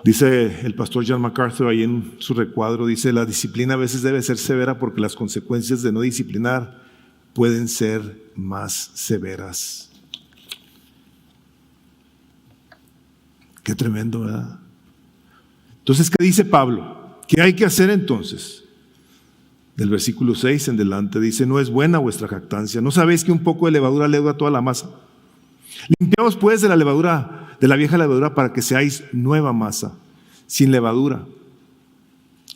Dice el pastor John MacArthur ahí en su recuadro, dice, la disciplina a veces debe ser severa porque las consecuencias de no disciplinar pueden ser más severas. Qué tremendo, ¿verdad? Entonces, ¿qué dice Pablo? ¿Qué hay que hacer entonces? Del versículo 6 en delante dice, no es buena vuestra jactancia. ¿No sabéis que un poco de levadura leuda toda la masa? Limpiaos pues de la levadura, de la vieja levadura, para que seáis nueva masa, sin levadura,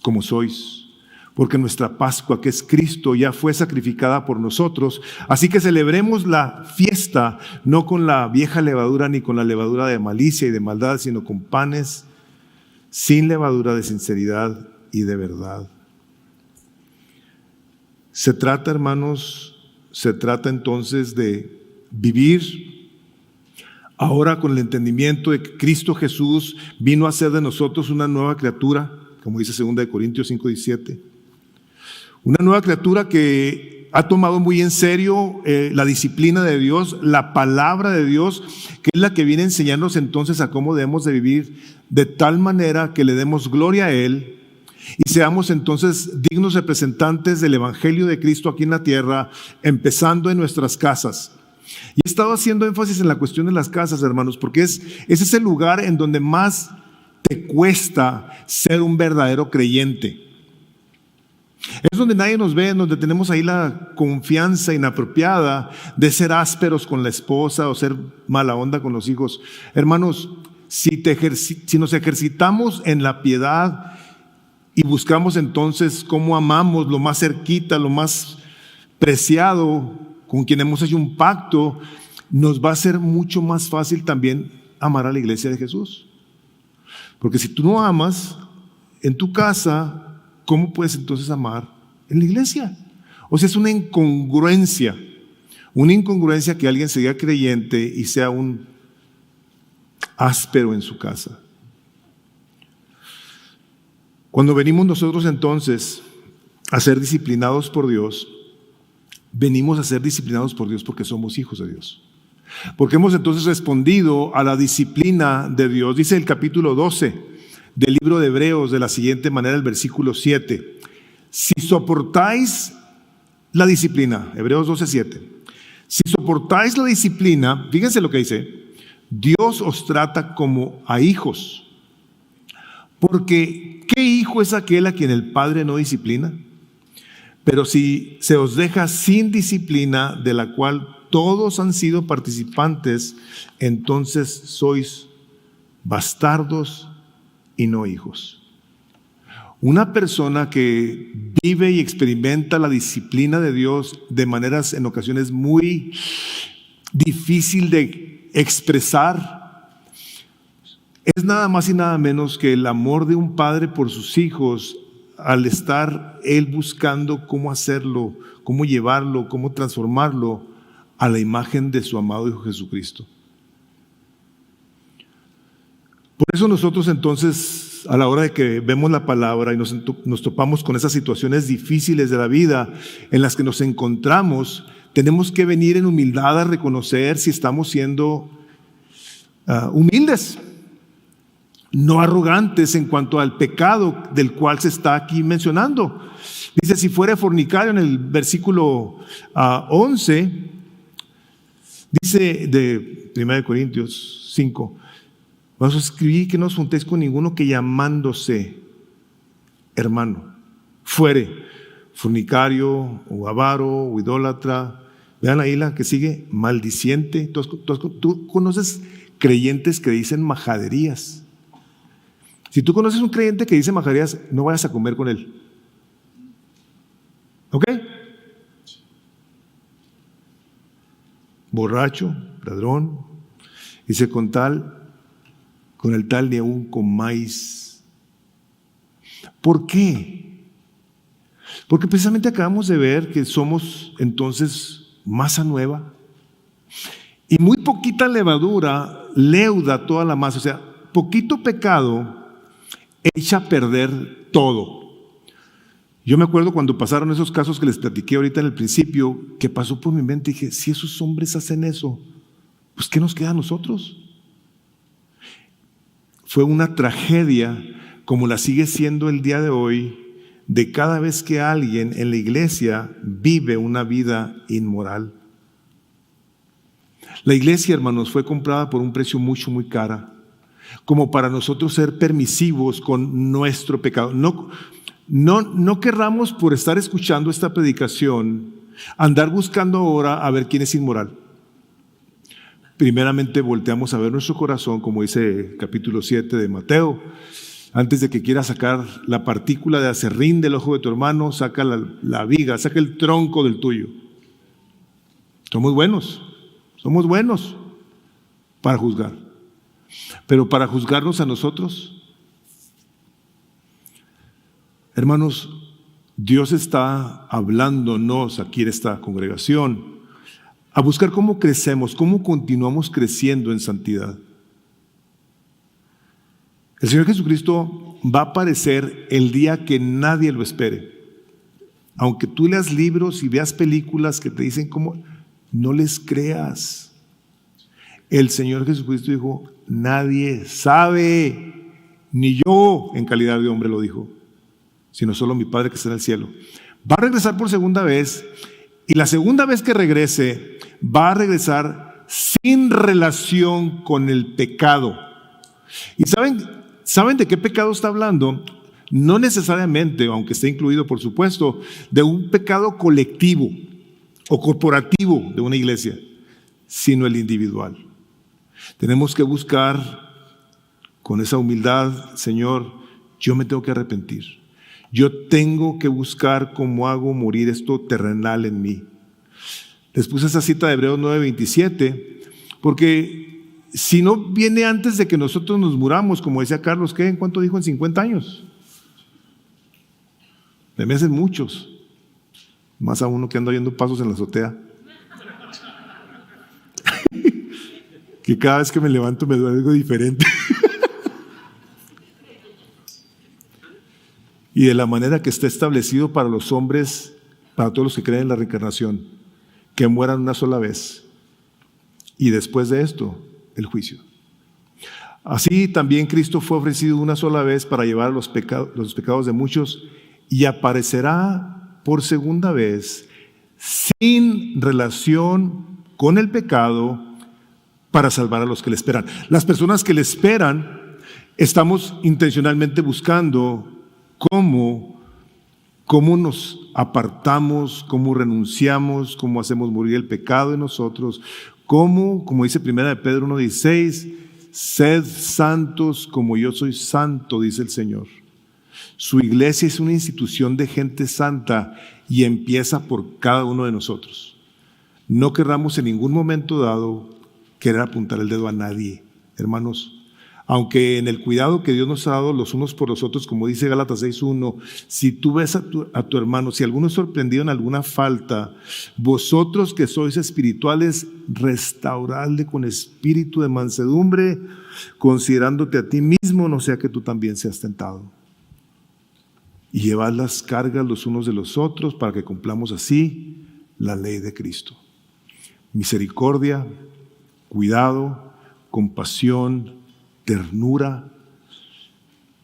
como sois. Porque nuestra Pascua, que es Cristo, ya fue sacrificada por nosotros. Así que celebremos la fiesta, no con la vieja levadura, ni con la levadura de malicia y de maldad, sino con panes sin levadura de sinceridad y de verdad. Se trata, hermanos, entonces de vivir ahora con el entendimiento de que Cristo Jesús vino a hacer de nosotros una nueva criatura, como dice 2 Corintios 5:17. Una nueva criatura que ha tomado muy en serio la disciplina de Dios, la palabra de Dios, que es la que viene a enseñarnos entonces a cómo debemos de vivir de tal manera que le demos gloria a Él y seamos entonces dignos representantes del Evangelio de Cristo aquí en la tierra, empezando en nuestras casas. Y he estado haciendo énfasis en la cuestión de las casas, hermanos, porque ese es el lugar en donde más te cuesta ser un verdadero creyente. Es donde nadie nos ve, donde tenemos ahí la confianza inapropiada de ser ásperos con la esposa o ser mala onda con los hijos. Hermanos, si nos ejercitamos en la piedad y buscamos entonces cómo amamos lo más cerquita, lo más preciado, con quien hemos hecho un pacto, nos va a ser mucho más fácil también amar a la iglesia de Jesús. Porque si tú no amas en tu casa, ¿cómo puedes entonces amar en la iglesia? O sea, es una incongruencia que alguien sea creyente y sea un áspero en su casa. Cuando venimos nosotros entonces a ser disciplinados por Dios, venimos a ser disciplinados por Dios porque somos hijos de Dios. Porque hemos entonces respondido a la disciplina de Dios. Dice el capítulo 12 del libro de Hebreos de la siguiente manera, el versículo 7. Si soportáis la disciplina, Hebreos 12:7. Si soportáis la disciplina, fíjense lo que dice, Dios os trata como a hijos. Porque ¿qué hijo es aquel a quien el padre no disciplina? Pero si se os deja sin disciplina, de la cual todos han sido participantes, entonces sois bastardos y no hijos. Una persona que vive y experimenta la disciplina de Dios de maneras en ocasiones muy difícil de expresar, es nada más y nada menos que el amor de un padre por sus hijos, al estar él buscando cómo hacerlo, cómo llevarlo, cómo transformarlo a la imagen de su amado Hijo Jesucristo. Por eso nosotros entonces, a la hora de que vemos la palabra y nos topamos con esas situaciones difíciles de la vida en las que nos encontramos, tenemos que venir en humildad a reconocer si estamos siendo humildes, no arrogantes en cuanto al pecado del cual se está aquí mencionando. Dice, si fuere fornicario, en el versículo 11, dice de 1 Corintios 5, vamos a escribir que no os juntéis con ninguno que llamándose hermano fuere fornicario o avaro o idólatra. Vean ahí la que sigue, maldiciente. Tú conoces creyentes que dicen majaderías. Si tú conoces un creyente que dice majaderías, no vayas a comer con él. ¿Ok? Borracho, ladrón, dice con el tal ni aún comáis. ¿Por qué? Porque precisamente acabamos de ver que somos entonces masa nueva y muy poquita levadura leuda toda la masa. O sea, poquito pecado echa a perder todo. Yo me acuerdo cuando pasaron esos casos que les platiqué ahorita en el principio, que pasó por mi mente y dije, si esos hombres hacen eso, pues ¿qué nos queda a nosotros? Fue una tragedia, como la sigue siendo el día de hoy, de cada vez que alguien en la iglesia vive una vida inmoral. La iglesia, hermanos, fue comprada por un precio muy cara, como para nosotros ser permisivos con nuestro pecado. No querramos, por estar escuchando esta predicación, andar buscando ahora a ver quién es inmoral. Primeramente volteamos a ver nuestro corazón, como dice el capítulo 7 de Mateo. Antes de que quieras sacar la partícula de aserrín del ojo de tu hermano, saca la viga, saca el tronco del tuyo. Somos buenos para juzgar. Pero para juzgarnos a nosotros, hermanos, Dios está hablándonos aquí en esta congregación a buscar cómo crecemos, cómo continuamos creciendo en santidad. El Señor Jesucristo va a aparecer el día que nadie lo espere. Aunque tú leas libros y veas películas que te dicen cómo, no les creas. El Señor Jesucristo dijo, nadie sabe, ni yo en calidad de hombre lo dijo, sino solo mi Padre que está en el cielo. Va a regresar por segunda vez, y la segunda vez que regrese, va a regresar sin relación con el pecado. ¿Y saben de qué pecado está hablando? No necesariamente, aunque esté incluido por supuesto, de un pecado colectivo o corporativo de una iglesia, sino el individual. Tenemos que buscar con esa humildad, Señor, yo me tengo que arrepentir. Yo tengo que buscar cómo hago morir esto terrenal en mí. Les puse esa cita de Hebreos 9:27, porque si no viene antes de que nosotros nos muramos, como decía Carlos, ¿qué? ¿En cuánto dijo? En 50 años. De meses muchos. Más a uno que anda oyendo pasos en la azotea. Que cada vez que me levanto me duele algo diferente. Y de la manera que está establecido para los hombres, para todos los que creen en la reencarnación, que mueran una sola vez. Y después de esto, el juicio. Así también Cristo fue ofrecido una sola vez para llevar los pecados de muchos, y aparecerá por segunda vez sin relación con el pecado para salvar a los que le esperan. Las personas que le esperan estamos intencionalmente buscando cómo nos apartamos, cómo renunciamos, cómo hacemos morir el pecado en nosotros, cómo, como dice 1 de Pedro 1:16, sed santos como yo soy santo, dice el Señor. Su iglesia es una institución de gente santa y empieza por cada uno de nosotros. No querramos en ningún momento dado querer apuntar el dedo a nadie, hermanos. Aunque en el cuidado que Dios nos ha dado los unos por los otros, como dice Gálatas 6:1, si tú ves a tu hermano, si alguno es sorprendido en alguna falta, vosotros que sois espirituales, restauradle con espíritu de mansedumbre, considerándote a ti mismo, no sea que tú también seas tentado. Y llevad las cargas los unos de los otros para que cumplamos así la ley de Cristo. Misericordia, cuidado, compasión, ternura,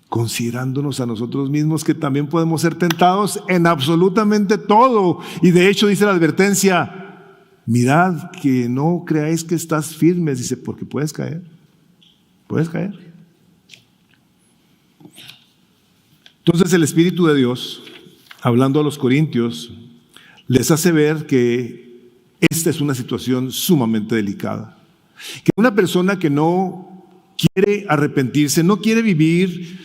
considerándonos a nosotros mismos que también podemos ser tentados en absolutamente todo. Y de hecho dice la advertencia, mirad que no creáis que estás firmes, dice, porque puedes caer. Entonces el Espíritu de Dios, hablando a los corintios, les hace ver que esta es una situación sumamente delicada. Que una persona que no quiere arrepentirse, no quiere vivir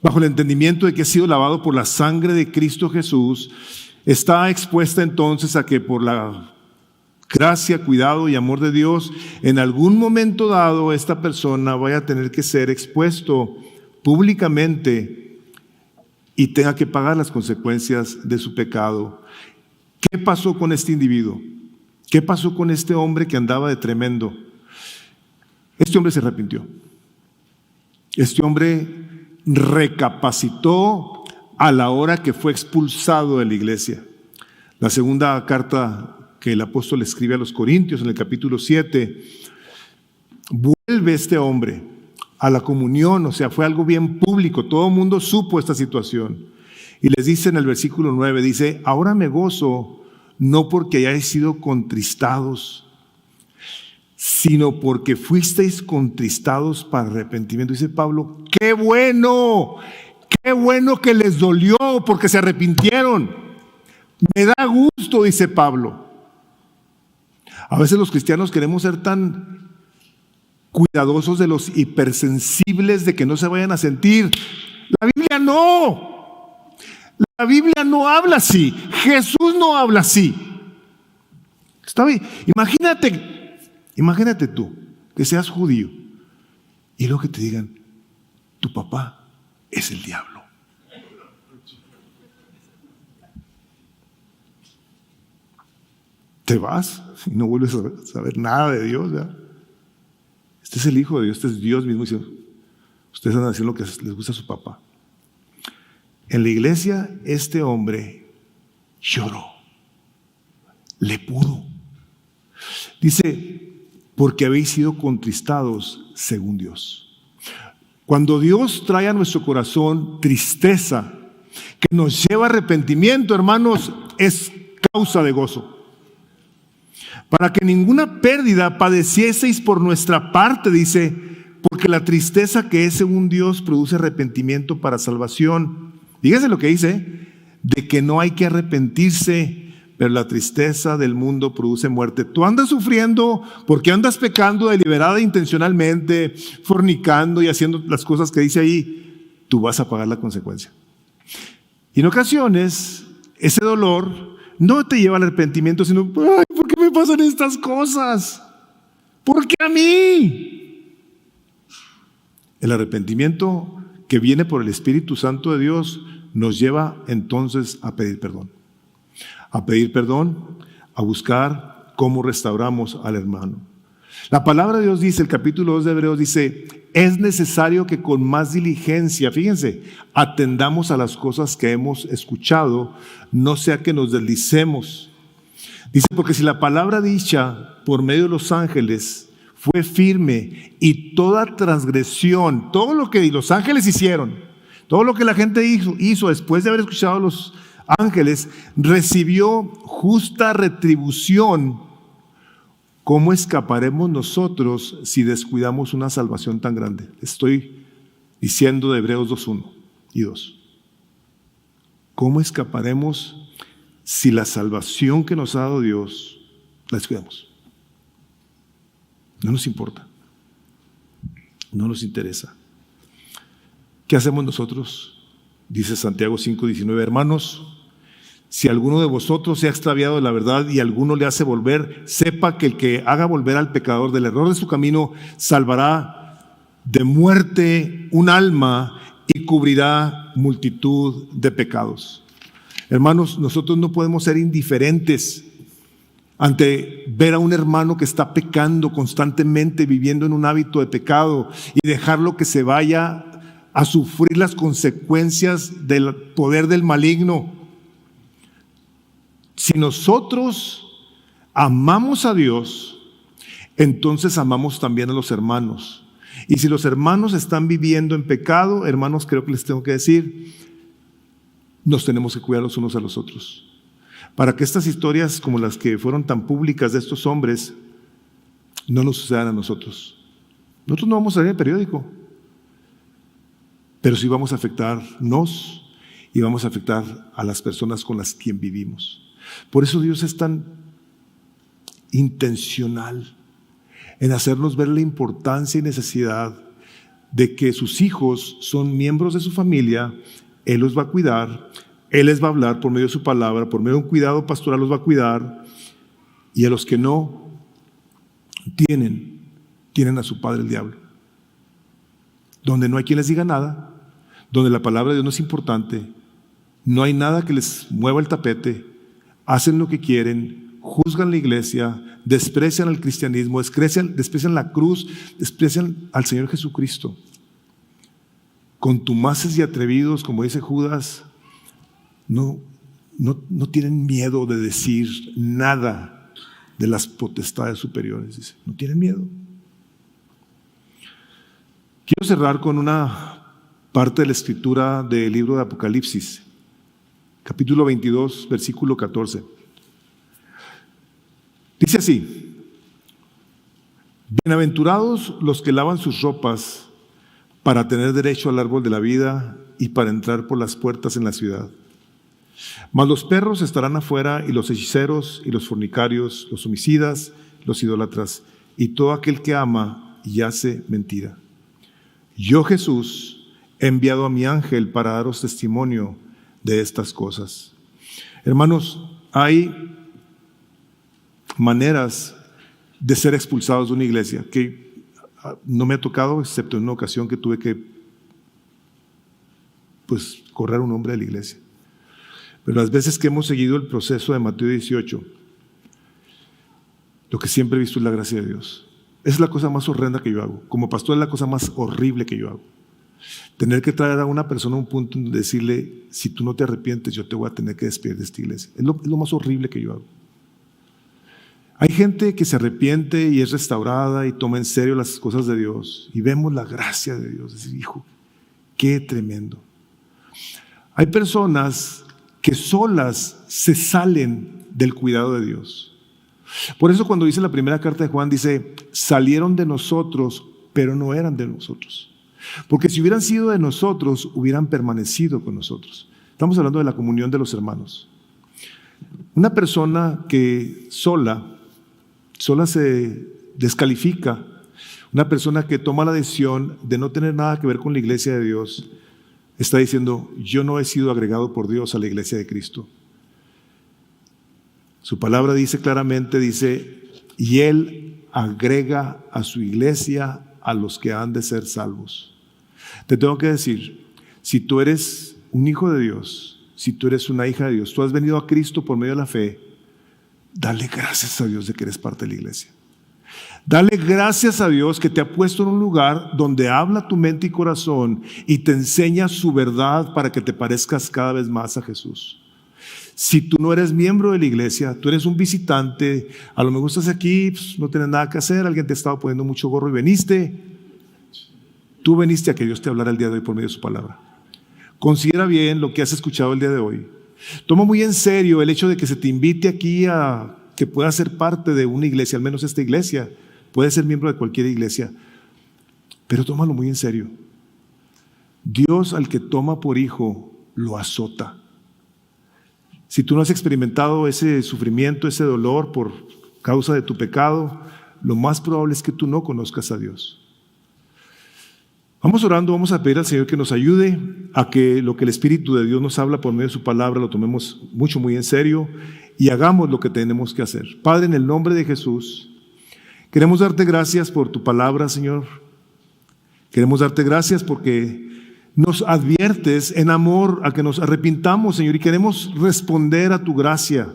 bajo el entendimiento de que ha sido lavado por la sangre de Cristo Jesús, está expuesta entonces a que por la gracia, cuidado y amor de Dios, en algún momento dado esta persona vaya a tener que ser expuesto públicamente y tenga que pagar las consecuencias de su pecado. ¿Qué pasó con este individuo? ¿Qué pasó con este hombre que andaba de tremendo? Este hombre se arrepintió. Este hombre recapacitó a la hora que fue expulsado de la iglesia. La segunda carta que el apóstol escribe a los Corintios, en el capítulo 7, vuelve este hombre a la comunión, o sea, fue algo bien público, todo el mundo supo esta situación. Y les dice en el versículo 9, dice, ahora me gozo, no porque hayáis sido contristados, sino porque fuisteis contristados para arrepentimiento. Dice Pablo, qué bueno que les dolió porque se arrepintieron. Me da gusto, dice Pablo. A veces los cristianos queremos ser tan cuidadosos de los hipersensibles de que no se vayan a sentir. La Biblia no. La Biblia no habla así. Jesús no habla así. Está bien. Imagínate tú que seas judío y luego que te digan, tu papá es el diablo. Te vas y no vuelves a saber nada de Dios, ¿verdad? Este es el Hijo de Dios, este es Dios mismo. Ustedes van a decir lo que les gusta a su papá. En la iglesia, este hombre lloró. Le pudo. Dice, porque habéis sido contristados según Dios. Cuando Dios trae a nuestro corazón tristeza, que nos lleva a arrepentimiento, hermanos, es causa de gozo. Para que ninguna pérdida padecieseis por nuestra parte, dice, porque la tristeza que es según Dios produce arrepentimiento para salvación. Fíjense lo que dice, de que no hay que arrepentirse, pero la tristeza del mundo produce muerte. Tú andas sufriendo porque andas pecando deliberada e intencionalmente, fornicando y haciendo las cosas que dice ahí, tú vas a pagar la consecuencia. Y en ocasiones, ese dolor no te lleva al arrepentimiento, sino, ay, ¿por qué me pasan estas cosas? ¿Por qué a mí? El arrepentimiento que viene por el Espíritu Santo de Dios nos lleva entonces a pedir perdón. A pedir perdón, a buscar cómo restauramos al hermano. La palabra de Dios dice, el capítulo 2 de Hebreos dice, es necesario que con más diligencia, fíjense, atendamos a las cosas que hemos escuchado, no sea que nos deslicemos. Dice, porque si la palabra dicha por medio de los ángeles fue firme y toda transgresión, todo lo que los ángeles hicieron, todo lo que la gente hizo después de haber escuchado a los ángeles, recibió justa retribución, ¿cómo escaparemos nosotros si descuidamos una salvación tan grande? Estoy diciendo de Hebreos 2:1 y 2. ¿Cómo escaparemos si la salvación que nos ha dado Dios la descuidamos? No nos importa. No nos interesa. ¿Qué hacemos nosotros? Dice Santiago 5:19, hermanos, si alguno de vosotros se ha extraviado de la verdad y alguno le hace volver, sepa que el que haga volver al pecador del error de su camino salvará de muerte un alma y cubrirá multitud de pecados. Hermanos, nosotros no podemos ser indiferentes ante ver a un hermano que está pecando constantemente, viviendo en un hábito de pecado, y dejarlo que se vaya a sufrir las consecuencias del poder del maligno. Si nosotros amamos a Dios, entonces amamos también a los hermanos. Y si los hermanos están viviendo en pecado, hermanos, creo que les tengo que decir, nos tenemos que cuidar los unos a los otros, para que estas historias como las que fueron tan públicas de estos hombres no nos sucedan a nosotros. Nosotros no vamos a leer el periódico, pero sí vamos a afectarnos y vamos a afectar a las personas con las que vivimos. Por eso Dios es tan intencional en hacernos ver la importancia y necesidad de que sus hijos son miembros de su familia. Él los va a cuidar, Él les va a hablar por medio de su palabra, por medio de un cuidado pastoral los va a cuidar, y a los que no tienen a su padre el diablo, donde no hay quien les diga nada, donde la palabra de Dios no es importante, no hay nada que les mueva el tapete, hacen lo que quieren, juzgan la iglesia, desprecian al cristianismo, desprecian la cruz, desprecian al Señor Jesucristo. Contumaces y atrevidos, como dice Judas, no tienen miedo de decir nada de las potestades superiores, dice. No tienen miedo. Quiero cerrar con una parte de la escritura del libro de Apocalipsis, capítulo 22, versículo 14. Dice así: bienaventurados los que lavan sus ropas para tener derecho al árbol de la vida y para entrar por las puertas en la ciudad. Mas los perros estarán afuera, y los hechiceros, y los fornicarios, los homicidas, los idólatras, y todo aquel que ama y hace mentira. Yo, Jesús, he enviado a mi ángel para daros testimonio de estas cosas. Hermanos, hay maneras de ser expulsados de una iglesia que no me ha tocado, excepto en una ocasión que tuve que correr un hombre de la iglesia. Pero las veces que hemos seguido el proceso de Mateo 18, lo que siempre he visto es la gracia de Dios. Es la cosa más horrenda que yo hago. Como pastor es la cosa más horrible que yo hago. Tener que traer a una persona a un punto de decirle, si tú no te arrepientes, yo te voy a tener que despedir de esta iglesia. Es lo más horrible que yo hago. Hay gente que se arrepiente y es restaurada y toma en serio las cosas de Dios, y vemos la gracia de Dios. Decir, hijo, qué tremendo. Hay personas que solas se salen del cuidado de Dios. Por eso cuando dice la primera carta de Juan, dice, salieron de nosotros, pero no eran de nosotros. Porque si hubieran sido de nosotros, hubieran permanecido con nosotros. Estamos hablando de la comunión de los hermanos. Una persona que sola se descalifica, una persona que toma la decisión de no tener nada que ver con la iglesia de Dios, está diciendo, yo no he sido agregado por Dios a la iglesia de Cristo. Su palabra dice claramente, dice, y Él agrega a su iglesia a los que han de ser salvos. Te tengo que decir, si tú eres un hijo de Dios, si tú eres una hija de Dios, tú has venido a Cristo por medio de la fe, dale gracias a Dios de que eres parte de la iglesia. Dale gracias a Dios que te ha puesto en un lugar donde habla tu mente y corazón y te enseña su verdad para que te parezcas cada vez más a Jesús. Si tú no eres miembro de la iglesia, tú eres un visitante, a lo mejor estás aquí, no tienes nada que hacer, alguien te estaba poniendo mucho gorro y veniste. Tú veniste a que Dios te hablara el día de hoy por medio de su palabra. Considera bien lo que has escuchado el día de hoy. Toma muy en serio el hecho de que se te invite aquí a que puedas ser parte de una iglesia, al menos esta iglesia. Puedes ser miembro de cualquier iglesia, pero tómalo muy en serio. Dios al que toma por hijo lo azota. Si tú no has experimentado ese sufrimiento, ese dolor por causa de tu pecado, lo más probable es que tú no conozcas a Dios. Vamos orando, vamos a pedir al Señor que nos ayude a que lo que el Espíritu de Dios nos habla por medio de su palabra lo tomemos muy en serio y hagamos lo que tenemos que hacer. Padre, en el nombre de Jesús, queremos darte gracias por tu palabra, Señor. Queremos darte gracias porque nos adviertes en amor a que nos arrepintamos, Señor, y queremos responder a tu gracia,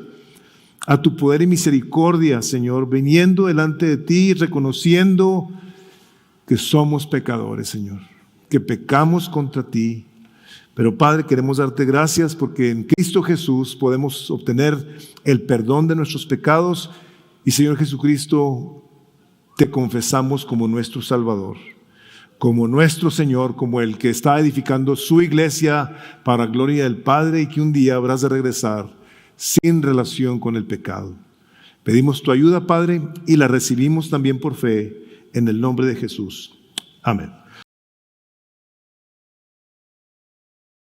a tu poder y misericordia, Señor, viniendo delante de ti, reconociendo que somos pecadores, Señor, que pecamos contra ti. Pero, Padre, queremos darte gracias porque en Cristo Jesús podemos obtener el perdón de nuestros pecados y, Señor Jesucristo, te confesamos como nuestro Salvador, como nuestro Señor, como el que está edificando su iglesia para gloria del Padre y que un día habrás de regresar sin relación con el pecado. Pedimos tu ayuda, Padre, y la recibimos también por fe en el nombre de Jesús. Amén.